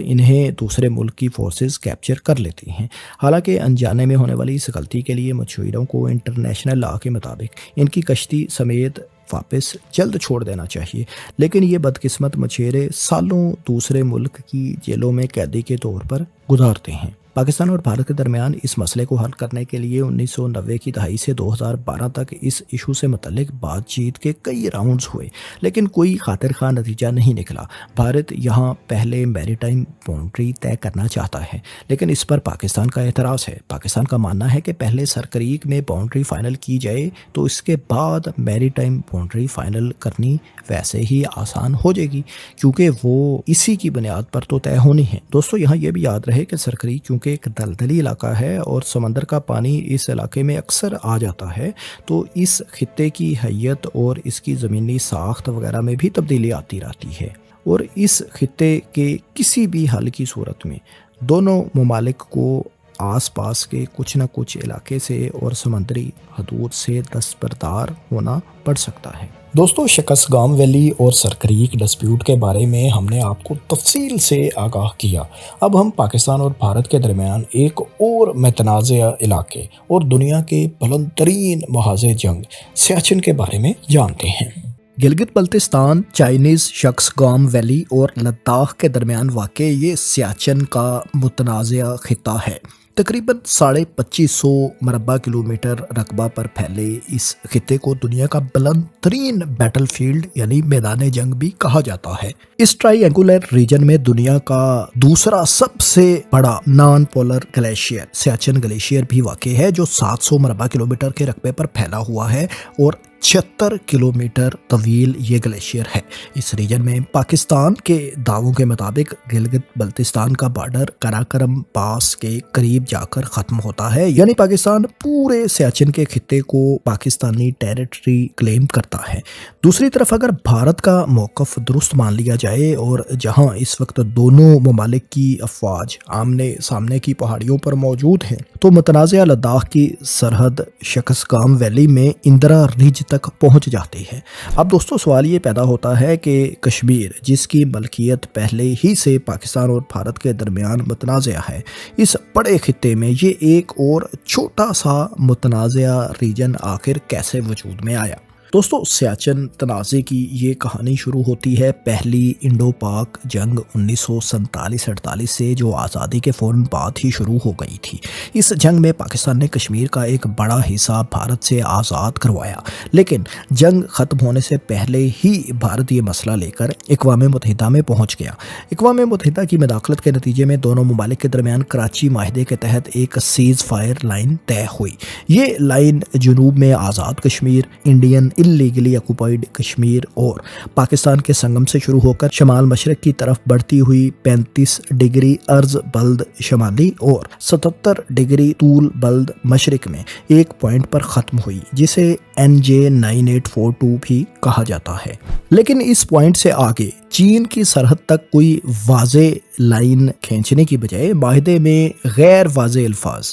انہیں دوسرے ملک کی فورسز کیپچر کر لیتی ہیں۔ حالانکہ انجانے میں ہونے والی اس غلطی کے لیے مچھیروں کو انٹرنیشنل لاء کے مطابق ان کی کشتی سمیت واپس جلد چھوڑ دینا چاہیے، لیکن یہ بدقسمت مچھیرے سالوں دوسرے ملک کی جیلوں میں قیدی کے طور پر گزارتے ہیں۔ پاکستان اور بھارت کے درمیان اس مسئلے کو حل کرنے کے لیے 1990 کی دہائی سے 2012 تک اس ایشو سے متعلق بات چیت کے کئی راؤنڈز ہوئے، لیکن کوئی خاطر خواہ نتیجہ نہیں نکلا۔ بھارت یہاں پہلے میری ٹائم باؤنڈری طے کرنا چاہتا ہے، لیکن اس پر پاکستان کا اعتراض ہے۔ پاکستان کا ماننا ہے کہ پہلے سر کریک میں باؤنڈری فائنل کی جائے تو اس کے بعد میری ٹائم باؤنڈری فائنل کرنی ویسے ہی آسان ہو جائے گی، کیونکہ وہ اسی کی بنیاد پر تو طے ہونی ہے۔ دوستو یہاں یہ بھی یاد رہے کہ سر کریک کیونکہ ایک دلدلی علاقہ ہے اور سمندر کا پانی اس علاقے میں اکثر آ جاتا ہے، تو اس خطے کی حیت اور اس کی زمینی ساخت وغیرہ میں بھی تبدیلی آتی رہتی ہے، اور اس خطے کے کسی بھی حل کی صورت میں دونوں ممالک کو آس پاس کے کچھ نہ کچھ علاقے سے اور سمندری حدود سے دستبردار ہونا پڑ سکتا ہے۔ دوستو شکستگام ویلی اور سر کریک ڈسپیوٹ کے بارے میں ہم نے آپ کو تفصیل سے آگاہ کیا۔ اب ہم پاکستان اور بھارت کے درمیان ایک اور متنازع علاقے اور دنیا کے بلند ترین محاذ جنگ سیاچن کے بارے میں جانتے ہیں۔ گلگت بلتستان، چائنیز شکستگام ویلی اور لداخ کے درمیان واقع یہ سیاچن کا متنازع خطہ ہے۔ تقریباً 2550 مربع کلومیٹر رقبہ پر پھیلے اس خطے کو دنیا کا بلند ترین بیٹل فیلڈ یعنی میدان جنگ بھی کہا جاتا ہے۔ اس ٹرائی اینگولر ریجن میں دنیا کا دوسرا سب سے بڑا non polar glacier Siachen glacier بھی واقع ہے، جو 700 مربع کلومیٹر کے رقبے پر پھیلا ہوا ہے اور 76 کلومیٹر طویل یہ گلیشیئر ہے۔ اس ریجن میں پاکستان کے دعووں کے مطابق گلگت بلتستان کا بارڈر کراکرم پاس کے قریب جا کر ختم ہوتا ہے، یعنی پاکستان پورے سیاچن کے خطے کو پاکستانی ٹیریٹری کلیم کرتا ہے۔ دوسری طرف اگر بھارت کا موقف درست مان لیا جائے اور جہاں اس وقت دونوں ممالک کی افواج آمنے سامنے کی پہاڑیوں پر موجود ہیں، تو متنازع لداخ کی سرحد شکستگام ویلی میں اندرا رج تک پہنچ جاتی ہے۔ اب دوستو سوال یہ پیدا ہوتا ہے کہ کشمیر، جس کی ملکیت پہلے ہی سے پاکستان اور بھارت کے درمیان متنازع ہے، اس بڑے خطے میں یہ ایک اور چھوٹا سا متنازع ریجن آخر کیسے وجود میں آیا؟ دوستو سیاچن تنازع کی یہ کہانی شروع ہوتی ہے پہلی انڈو پاک جنگ 1947-48 سے، جو آزادی کے فوراً بعد ہی شروع ہو گئی تھی۔ اس جنگ میں پاکستان نے کشمیر کا ایک بڑا حصہ بھارت سے آزاد کروایا، لیکن جنگ ختم ہونے سے پہلے ہی بھارت یہ مسئلہ لے کر اقوام متحدہ میں پہنچ گیا۔ اقوام متحدہ کی مداخلت کے نتیجے میں دونوں ممالک کے درمیان کراچی معاہدے کے تحت ایک سیز فائر لائن طے ہوئی۔ یہ لائن جنوب میں Azad Kashmir, Indian illegally occupied Kashmir اور پاکستان کے سنگم سے شروع ہو کر شمال مشرق کی طرف بڑھتی ہوئی 35 ڈگری عرض بلد شمالی اور 77 ڈگری طول بلد مشرق میں ایک پوائنٹ پر ختم ہوئی، جسے NJ 9842 بھی کہا جاتا ہے۔ لیکن اس پوائنٹ سے آگے چین کی سرحد تک کوئی واضح لائن کھینچنے کی بجائے معاہدے میں غیر واضح الفاظ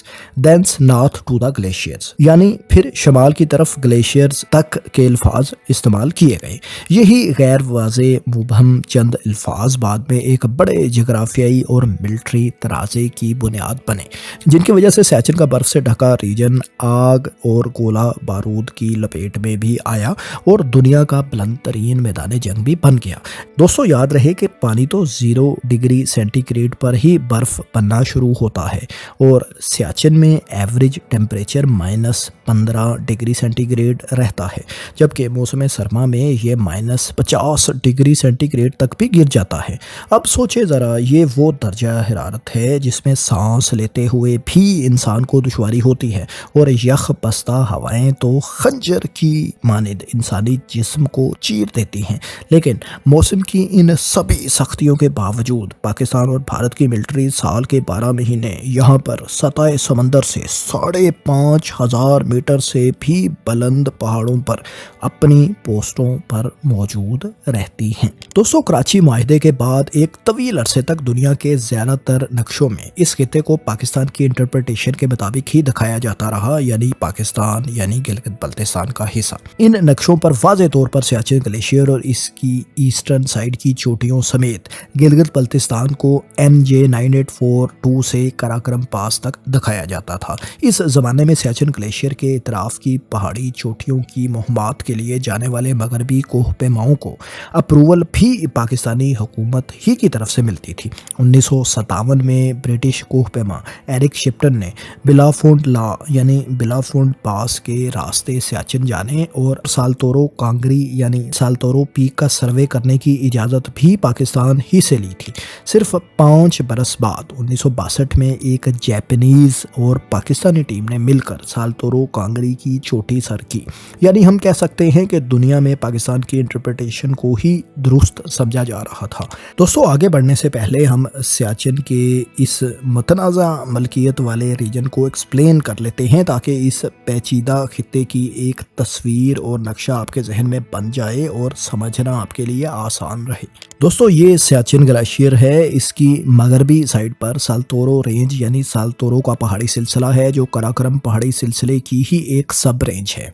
دینس نارتھ ٹو دا گلیشیئرز، یعنی پھر شمال کی طرف گلیشیئرز تک کے الفاظ استعمال کیے گئے۔ یہی غیر واضح مبہم چند الفاظ بعد میں ایک بڑے جغرافیائی اور ملٹری تنازع کی بنیاد بنے، جن کی وجہ سے سیاچن کا برف سے ڈھکا ریجن آگ اور گولہ بارود کی لپیٹ میں بھی آیا اور دنیا کا بلند ترین میدان جنگ بھی بن گیا۔ دوستو یاد رہے کہ پانی تو 0 ڈگری सेंटीग्रेड पर ही बर्फ़ बनना शुरू होता है और सियाचिन में एवरेज टेम्परेचर -15 डिग्री सेंटीग्रेड रहता है, जबकि मौसम सरमा में ये -50 डिग्री सेंटीग्रेड तक भी गिर जाता है। अब सोचे ज़रा, ये वो दर्जा हरारत है जिसमें सांस लेते हुए भी इंसान को दुश्वारी होती है और यख बस्ता हवाएं तो खंजर की मानिंद इंसानी जिस्म को चीर देती हैं। लेकिन मौसम की इन सभी सख्तियों के बावजूद पाकिस्तान और भारत की मिलिट्री साल के 12 महीने यहाँ पर सतह समंदर से 5,500 मीटर से भी बुलंद पहाड़ों पर अपनी पोस्टों पर मौजूद रहती हैं। दोस्तों, कराची मुआहदे के बाद एक तवील अरसे तक दुनिया के ज़्यादातर नक्शों में इस खित्ते को पाकिस्तान की इंटरप्रिटेशन के मुताबिक ही दिखाया जाता रहा, यानी पाकिस्तान यानी गिलगित बल्तिस्तान का हिस्सा। इन नक्शों पर वाज़े तौर पर सियाचिन ग्लेशियर और इसकी ईस्टर्न साइड की चोटियों समेत गिलगित बल्तिस्तान को NJ 9842 से कराक्रम पास तक दिखाया जाता था। इस ज़माने में सियाचिन ग्लेशियर के इतराफ़ की पहाड़ी चोटियों की मुहिम्मात के लिए जाने वाले मगरबी कोह पैमाओं को अप्रूवल भी पाकिस्तानी हुकूमत ही की तरफ से मिलती थी। 1957 में ब्रिटिश कोह पैमा एरिक शिप्टन ने बिलाफोंड ला यानी बिलाफोंड पास के रास्ते सियाचिन जाने और सालतोरो कांगरी यानी सालतोरो पीक का सर्वे करने की इजाज़त भी पाकिस्तान ही से ली थी। सिर्फ 5 बरस बाद 1962 में एक जापानीज़ और पाकिस्तानी टीम ने मिलकर सालतोरो कांगरी की चोटी सर की, यानी हम कह सकते हैं कि दुनिया में पाकिस्तान की इंटरप्रिटेशन को ही दुरुस्त समझा जा रहा था। दोस्तों, आगे बढ़ने से पहले हम सियाचिन के इस मतनाज़ा मलकियत वाले रीजन को एक्सप्लेन कर लेते हैं ताकि इस पेचीदा खित्ते की एक तस्वीर और नक्शा आपके जहन में बन जाए और समझना आपके लिए आसान रहे। दोस्तों, ये सियाचिन ग्लेशियर है। इसकी मगरबी साइड पर सालतोरो रेंज यानी सालतोरो का पहाड़ी सिलसिला है, जो कराक्रम पहाड़ी सिलसिले की ही एक सब रेंज है।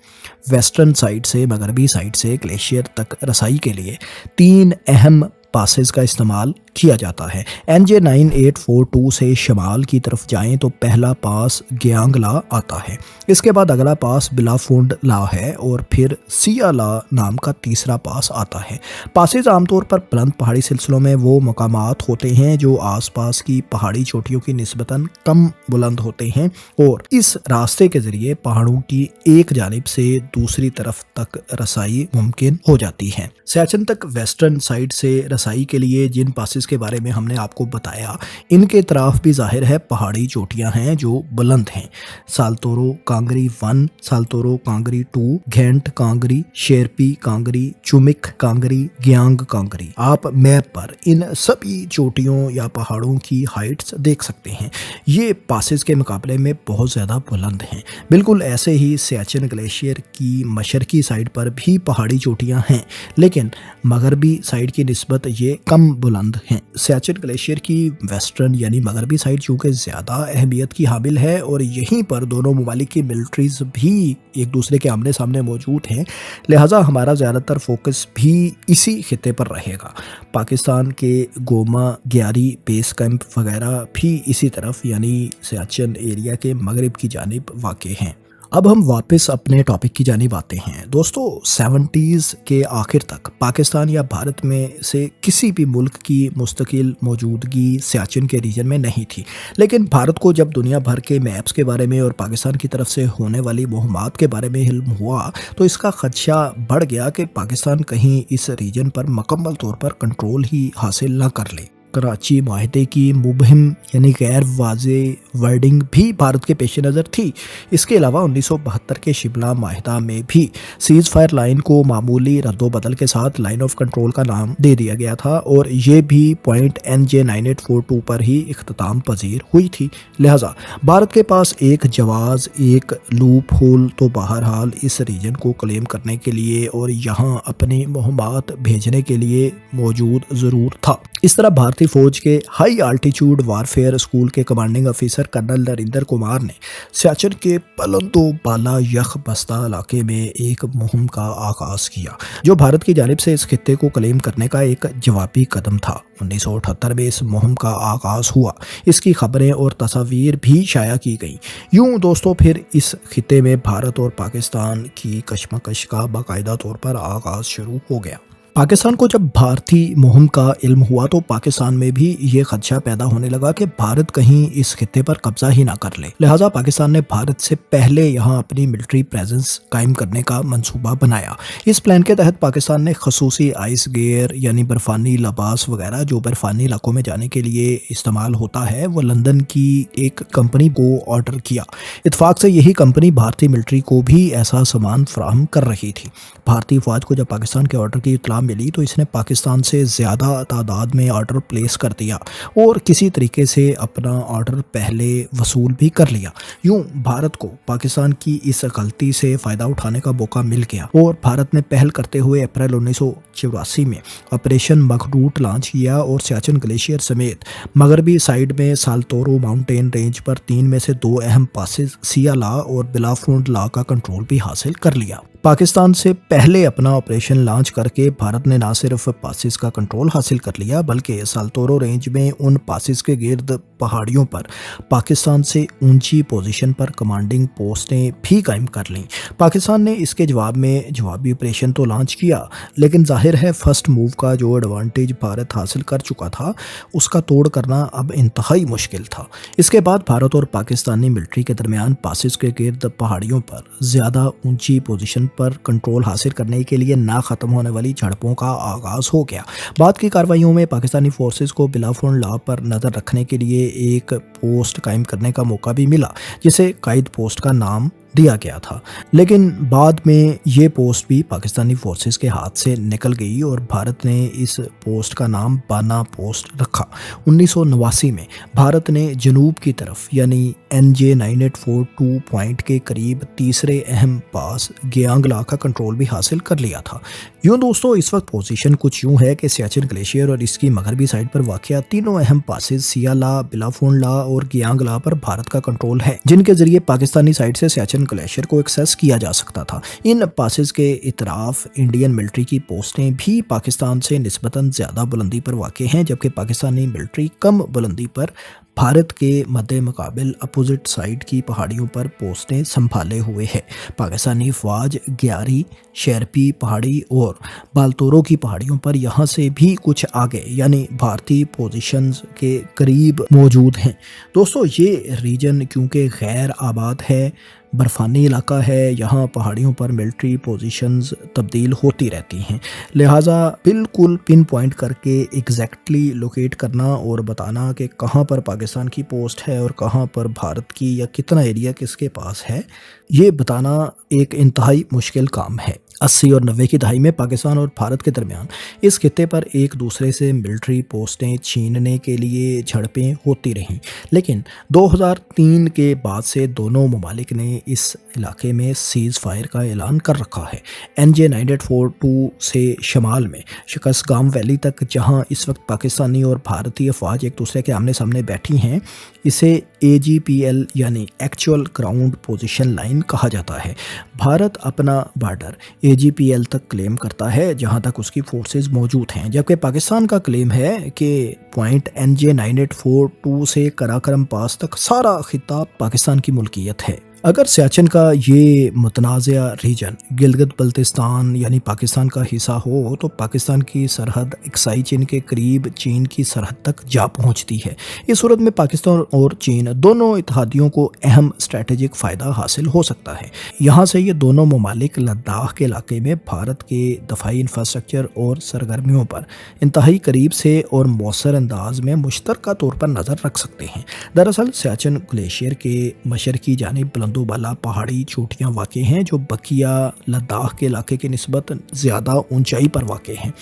वेस्टर्न साइड से मगरबी साइड से ग्लेशियर तक रसाई के लिए 3 अहम पासेस का इस्तेमाल किया जाता है। NJ 9842 से शमाल की तरफ जाएं तो पहला पास ग्यांग ला आता है, इसके बाद अगला पास बिलाफोंड ला है और फिर सिया ला नाम का तीसरा पास आता है। पासेस आमतौर पर बुलंद पहाड़ी सिलसिलों में वो मकामात होते हैं जो आसपास की पहाड़ी चोटियों की निस्बतन कम बुलंद होते हैं और इस रास्ते के ज़रिए पहाड़ों की एक जानिब से दूसरी तरफ तक रसाई मुमकिन हो जाती है। सियाचिन तक वेस्टर्न साइड से रसाई के लिए जिन पासेस के बारे में हमने आपको बताया, इनके तरफ भी जाहिर है पहाड़ी चोटियां हैं जो बुलंद हैं। सालतोरो कांगरी 1, सालतोरो कांगरी 2, घेंट कांगरी, शेरपी कांगरी, चुमिक कांगरी, ग्यांग कांगरी। आप मैप पर इन सभी चोटियों या पहाड़ों की हाइट्स देख सकते हैं। ये पासेस के मुकाबले में बहुत ज़्यादा बुलंद हैं। बिल्कुल ऐसे ही सियाचिन ग्लेशियर की मशरकी साइड पर भी पहाड़ी चोटियां हैं, लेकिन मगरबी साइड की निस्बत ये कम बुलंद हैं। सियाचिन ग्लेशियर की वेस्टर्न यानी मगरबी साइड चूँकि ज़्यादा अहमियत की हामिल है और यहीं पर दोनों ममालिक की मिलिट्रीज़ भी एक दूसरे के आमने सामने मौजूद हैं, लिहाजा हमारा ज़्यादातर फोकस भी इसी खित्ते पर रहेगा। पाकिस्तान के गोमा ग्यारी बेस कैंप वगैरह भी इसी तरफ यानी सियाचिन एरिया के मगरब की जानिब वाक़ हैं। अब हम वापस अपने टॉपिक की जानिब आते हैं। दोस्तों, 70s के आखिर तक पाकिस्तान या भारत में से किसी भी मुल्क की मुस्तकिल मौजूदगी सियाचिन के रीजन में नहीं थी, लेकिन भारत को जब दुनिया भर के मैप्स के बारे में और पाकिस्तान की तरफ से होने वाली मुहिम्मात के बारे में इल्म हुआ तो इसका खदशा बढ़ गया कि पाकिस्तान कहीं इस रीजन पर मुकम्मल तौर पर कंट्रोल ही हासिल न कर ले। कराची मुआहदे की मुबहिम यानी गैर वाज़े वर्डिंग भी भारत के पेश नज़र थी। इसके अलावा 1972 के शिमला मुआहदा में भी सीज़ फायर लाइन को मामूली रद्दोबदल के साथ लाइन ऑफ कंट्रोल का नाम दे दिया गया था और ये भी पॉइंट NJ 9842 पर ही इख्तिताम पजीर हुई थी। लिहाजा भारत के पास एक जवाज़, एक लूप होल तो बहरहाल इस रीजन को क्लेम करने के लिए और यहाँ अपनी मुहिम्मात भेजने के लिए मौजूद ज़रूर था। इस तरह भारतीय फौज के हाई आल्टीट्यूड वारफेयर स्कूल के कमांडिंग अफसर कर्नल नरिंदर कुमार ने सियाचिन के बुलंदो बाला यख बस्ता इलाके में एक मुहिम का आगाज़ किया, जो भारत की जानिब से इस खित्ते को क्लेम करने का एक जवाबी कदम था। 1978 में इस मुहिम का आगाज़ हुआ। इसकी खबरें और तस्वीर भी शाया की गई। यूँ दोस्तों, फिर इस खित्ते में भारत और पाकिस्तान की कशमकश का बाकायदा तौर पर आगाज़ शुरू हो गया। पाकिस्तान को जब भारतीय मुहिम का इल्म हुआ तो पाकिस्तान में भी ये खदशा पैदा होने लगा कि भारत कहीं इस खित्ते पर कब्जा ही ना कर ले। लिहाजा पाकिस्तान ने भारत से पहले यहाँ अपनी मिलिट्री प्रेजेंस कायम करने का मंसूबा बनाया। इस प्लान के तहत पाकिस्तान ने खसूसी आइस गेयर यानी बर्फानी लिबास वगैरह जो बर्फानी इलाकों में जाने के लिए इस्तेमाल होता है वो लंदन की एक कंपनी को ऑर्डर किया। इत्तेफाक से यही कंपनी भारतीय मिलिट्री को भी ऐसा सामान फराहम कर रही थी। भारतीय फौज को जब पाकिस्तान के ऑर्डर की इत्तला मिली तो इसने पाकिस्तान से ज़्यादा तादाद में ऑर्डर प्लेस कर दिया और किसी तरीके से अपना ऑर्डर पहले वसूल भी कर लिया। यूं भारत को पाकिस्तान की इस गलती से फ़ायदा उठाने का मौका मिल गया और भारत ने पहल करते हुए अप्रैल 1984 में ऑपरेशन मखरूट लॉन्च किया और सियाचिन ग्लेशियर समेत मगरबी साइड में साल्तोरो माउंटेन रेंज पर 3 में से 2 अहम पासेस सियाला और बिलाफोंड ला का कंट्रोल भी हासिल कर लिया। पाकिस्तान से पहले अपना ऑपरेशन लॉन्च करके भारत ने न सिर्फ पासिस का कंट्रोल हासिल कर लिया बल्कि साल्तोरो रेंज में उन पासिस के गिर्द पहाड़ियों पर पाकिस्तान से ऊंची पोजीशन पर कमांडिंग पोस्टें भी कायम कर लीं। पाकिस्तान ने इसके जवाब में जवाबी ऑपरेशन तो लॉन्च किया लेकिन जाहिर है फर्स्ट मूव का जो एडवांटेज भारत हासिल कर चुका था उसका तोड़ करना अब इंतहाई मुश्किल था। इसके बाद भारत और पाकिस्तानी मिलिट्री के दरमियान पासिस के गिर्द पहाड़ियों पर ज़्यादा ऊंची पोजीशन पर कंट्रोल हासिल करने के लिए ना ख़त्म होने वाली झड़पों का आगाज़ हो गया। बाद की कार्रवाइयों में पाकिस्तानी फोर्सेस को बिलाफोंड ला पर नज़र रखने के लिए एक पोस्ट कायम करने का मौका भी मिला जिसे कायद पोस्ट का नाम दिया गया था, लेकिन बाद में ये पोस्ट भी पाकिस्तानी फोर्सेस के हाथ से निकल गई और भारत ने इस पोस्ट का नाम बाना पोस्ट रखा। 1989 में भारत ने जनूब की तरफ यानी NJ 9842 पॉइंट के करीब तीसरे अहम पास गयांगला का कंट्रोल भी हासिल कर लिया था। यूँ दोस्तों इस वक्त पोजीशन कुछ यूँ है कि सियाचिन ग्लेशियर और इसकी मगरबी साइड पर वाक़या तीनों अहम पासेस सियाला, बिलाफोंड ला और गयांगला पर भारत का कंट्रोल है जिनके जरिए पाकिस्तानी साइड से सियाचिन ग्लेशियर को एक्सेस किया जा सकता था। इन पासेस के इतराफ इंडियन मिलिट्री की पोस्टें भी पाकिस्तान से निस्बतन ज़्यादा बुलंदी पर वाक़ हैं जबकि पाकिस्तानी मिलिट्री कम बुलंदी पर भारत के मद्दे मुकाबिल अपोजिट साइड की पहाड़ियों पर पोस्टें संभाले हुए है। पाकिस्तानी फ़ौज ग्यारी, शेरपी पहाड़ी और बाल्तोरो की पहाड़ियों पर यहाँ से भी कुछ आगे यानी भारतीय पोजीशंस के करीब मौजूद हैं। दोस्तों ये रीजन क्योंकि गैर आबाद है, बर्फानी इलाका है, यहाँ पहाड़ियों पर मिलिट्री पोजीशंस तब्दील होती रहती हैं, लिहाजा बिल्कुल पिन पॉइंट करके एग्जैक्टली लोकेट करना और बताना कि कहाँ पर पाकिस्तान की पोस्ट है और कहाँ पर भारत की या कितना एरिया किसके पास है, ये बताना एक इंतहाई मुश्किल काम है। 80 और 90 की दहाई में पाकिस्तान और भारत के दरमियान इस खित्ते पर एक दूसरे से मिलिट्री पोस्टें छीनने के लिए झड़पें होती रहीं, लेकिन 2003 के बाद से दोनों ममालिक ने इस इलाके में सीज़ फायर का ऐलान कर रखा है। NJ 9842 से शमाल में शिकस्तगाम वैली तक जहां इस वक्त पाकिस्तानी और भारतीय फ़ौज एक दूसरे के आमने सामने बैठी हैं, इसे AGPL यानी एक्चुअल ग्राउंड पोजीशन लाइन कहा जाता है। भारत अपना बॉर्डर AGPL तक क्लेम करता है जहां तक उसकी फोर्सेस मौजूद हैं, जबकि पाकिस्तान का क्लेम है कि पॉइंट NJ 9842 से कराकरम पास तक सारा खिताब पाकिस्तान की मुल्कियत है। अगर सियाचिन का ये मुतनाज़ा रीजन गिलगित बल्तिस्तान यानी पाकिस्तान का हिस्सा हो तो पाकिस्तान की सरहद अक्साई चीन के करीब चीन की सरहद तक जा पहुंचती है। इस सूरत में पाकिस्तान और चीन दोनों इत्तेहादियों को अहम स्ट्रेटेजिक फ़ायदा हासिल हो सकता है। यहाँ से ये दोनों ममालिक लद्दाख के इलाके में भारत के दफाई इंफ्रास्ट्रक्चर और सरगर्मियों पर इंतहाई करीब से और मौसर अंदाज में मुश्तरका तौर पर नज़र रख सकते हैं। दरअसल सियाचिन ग्लेशियर के मशरकी जानिब बुलंदोबाला पहाड़ी चोटियाँ वाक़ हैं जो बकिया लद्दाख के इलाके की निस्बत ज़्यादा ऊंचाई पर वाक़ हैं।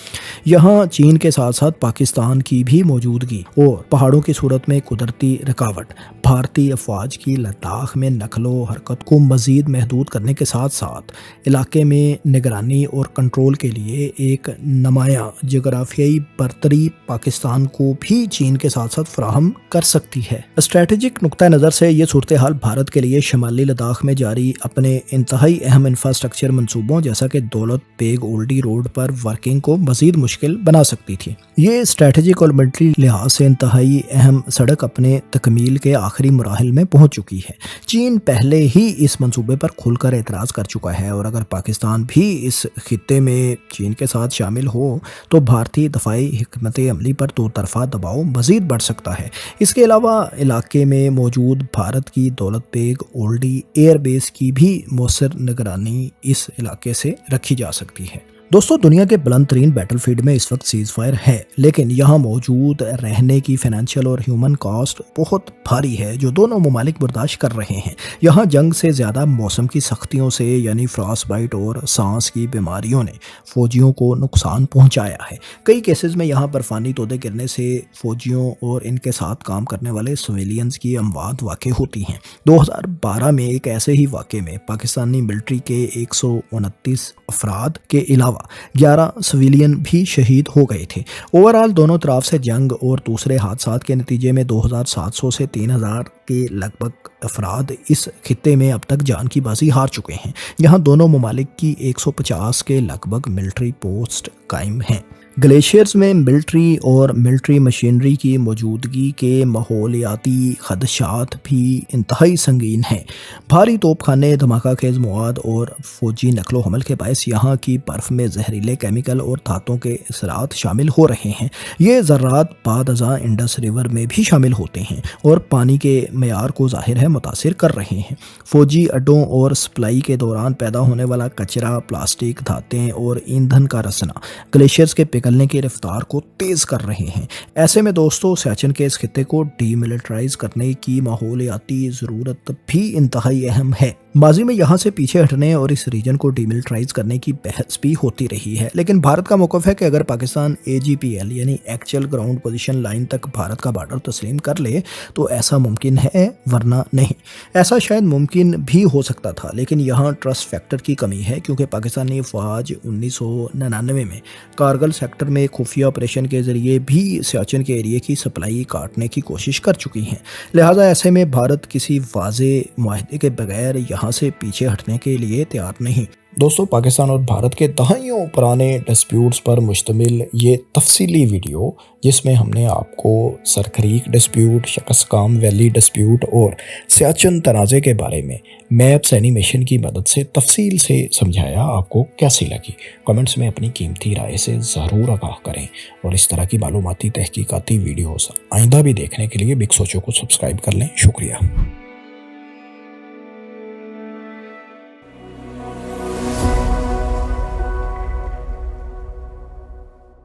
यहाँ चीन के साथ साथ पाकिस्तान की भी मौजूदगी और पहाड़ों की सूरत में कुदरती रुकावट भारतीय अफवाज की लद्दाख में नकलो हरकत को मज़ीद महदूद करने के साथ साथ इलाके में निगरानी और कंट्रोल के लिए एक नुमायाँ जोग्राफियाई बरतरी पाकिस्तान को भी चीन के साथ साथ फराहम कर सकती है। स्ट्रेटेजिक नुक्ता नज़र से ये सूरत हाल भारत के लिए शमाली लद्दाख में जारी अपने इंतहाई अहम इंफ्रास्ट्रक्चर मंसूबों जैसा कि दौलत बेग ओल्डी रोड पर वर्किंग को मज़ीद मुश्किल बना सकती थी। ये स्ट्रेटेजिक और मिलिट्री लिहाज से इंतहाई अहम सड़क अपने तकमील के آخری مراحل میں پہنچ چکی ہے۔ چین پہلے ہی اس منصوبے پر کھل کر اعتراض کر چکا ہے، اور اگر پاکستان بھی اس خطے میں چین کے ساتھ شامل ہو تو بھارتی دفاعی حکمت عملی پر دو طرفہ دباؤ مزید بڑھ سکتا ہے۔ اس کے علاوہ علاقے میں موجود بھارت کی دولت بیگ اولڈی ایئر بیس کی بھی مؤثر نگرانی اس علاقے سے رکھی جا سکتی ہے۔ دوستو، دنیا کے بلند ترین بیٹل فیلڈ میں اس وقت سیز فائر ہے، لیکن یہاں موجود رہنے کی فائنینشیل اور ہیومن کاسٹ بہت بھاری ہے جو دونوں ممالک برداشت کر رہے ہیں۔ یہاں جنگ سے زیادہ موسم کی سختیوں سے یعنی فراس بائٹ اور سانس کی بیماریوں نے فوجیوں کو نقصان پہنچایا ہے۔ کئی کیسز میں یہاں برفانی تودے گرنے سے فوجیوں اور ان کے ساتھ کام کرنے والے سویلینز کی اموات واقع ہوتی ہیں۔ 2012 میں ایک ایسے ہی واقعے میں پاکستانی ملٹری کے 129 افراد کے علاوہ 11 سویلین بھی شہید ہو گئے تھے۔ اوورآل دونوں طرف سے جنگ اور دوسرے حادثات کے نتیجے میں 2700 سے 3000 کے لگ بھگ افراد اس خطے میں اب تک جان کی بازی ہار چکے ہیں۔ یہاں دونوں ممالک کی 150 کے لگ بھگ ملٹری پوسٹ قائم ہیں۔ گلیشیئرز میں ملٹری اور ملٹری مشینری کی موجودگی کے ماحولیاتی خدشات بھی انتہائی سنگین ہیں۔ بھاری توپ خانے، دھماکہ خیز مواد اور فوجی نقل و حمل کے باعث یہاں کی برف میں زہریلے کیمیکل اور دھاتوں کے اثرات شامل ہو رہے ہیں۔ یہ ذرات بعد ازاں انڈس ریور میں بھی شامل ہوتے ہیں اور پانی کے معیار کو ظاہر ہے متاثر کر رہے ہیں۔ فوجی اڈوں اور سپلائی کے دوران پیدا ہونے والا کچرا، پلاسٹک، دھاتیں اور ایندھن کا رسنا گلیشیئرز کے نکلنے کی رفتار کو تیز کر رہے ہیں۔ ایسے میں دوستو، سیاچن کے اس خطے کو ڈی ملٹرائز کرنے کی ماحولیاتی ضرورت بھی انتہائی اہم ہے۔ ماضی میں یہاں سے پیچھے ہٹنے اور اس ریجن کو ڈی ملٹرائز کرنے کی بحث بھی ہوتی رہی ہے، لیکن بھارت کا موقف ہے کہ اگر پاکستان AGPL یعنی ایکچوئل گراؤنڈ پوزیشن لائن تک بھارت کا بارڈر تسلیم کر لے تو ایسا ممکن ہے، ورنہ نہیں۔ ایسا شاید ممکن بھی ہو سکتا تھا، لیکن یہاں ٹرسٹ فیکٹر کی کمی ہے، کیونکہ پاکستانی فوج 1999 میں کارگل سیکٹر میں خفیہ آپریشن کے ذریعے بھی سیاچن کے ایریے کی سپلائی کاٹنے کی کوشش کر چکی ہیں۔ لہٰذا ایسے میں بھارت کسی واضح معاہدے کے بغیر یہاں سے پیچھے ہٹنے کے لیے تیار نہیں۔ دوستو، پاکستان اور بھارت کے دہائیوں پرانے ڈسپیوٹس پر مشتمل یہ تفصیلی ویڈیو، جس میں ہم نے آپ کو سرخریک ڈسپیوٹ، شکسکام ویلی ڈسپیوٹ اور سیاچن تنازع کے بارے میں میپس اینیمیشن کی مدد سے تفصیل سے سمجھایا، آپ کو کیسی لگی؟ کمنٹس میں اپنی قیمتی رائے سے ضرور آگاہ کریں، اور اس طرح کی معلوماتی تحقیقاتی ویڈیوز آئندہ بھی دیکھنے کے لیے بگ سوچو کو سبسکرائب کر لیں۔ شکریہ۔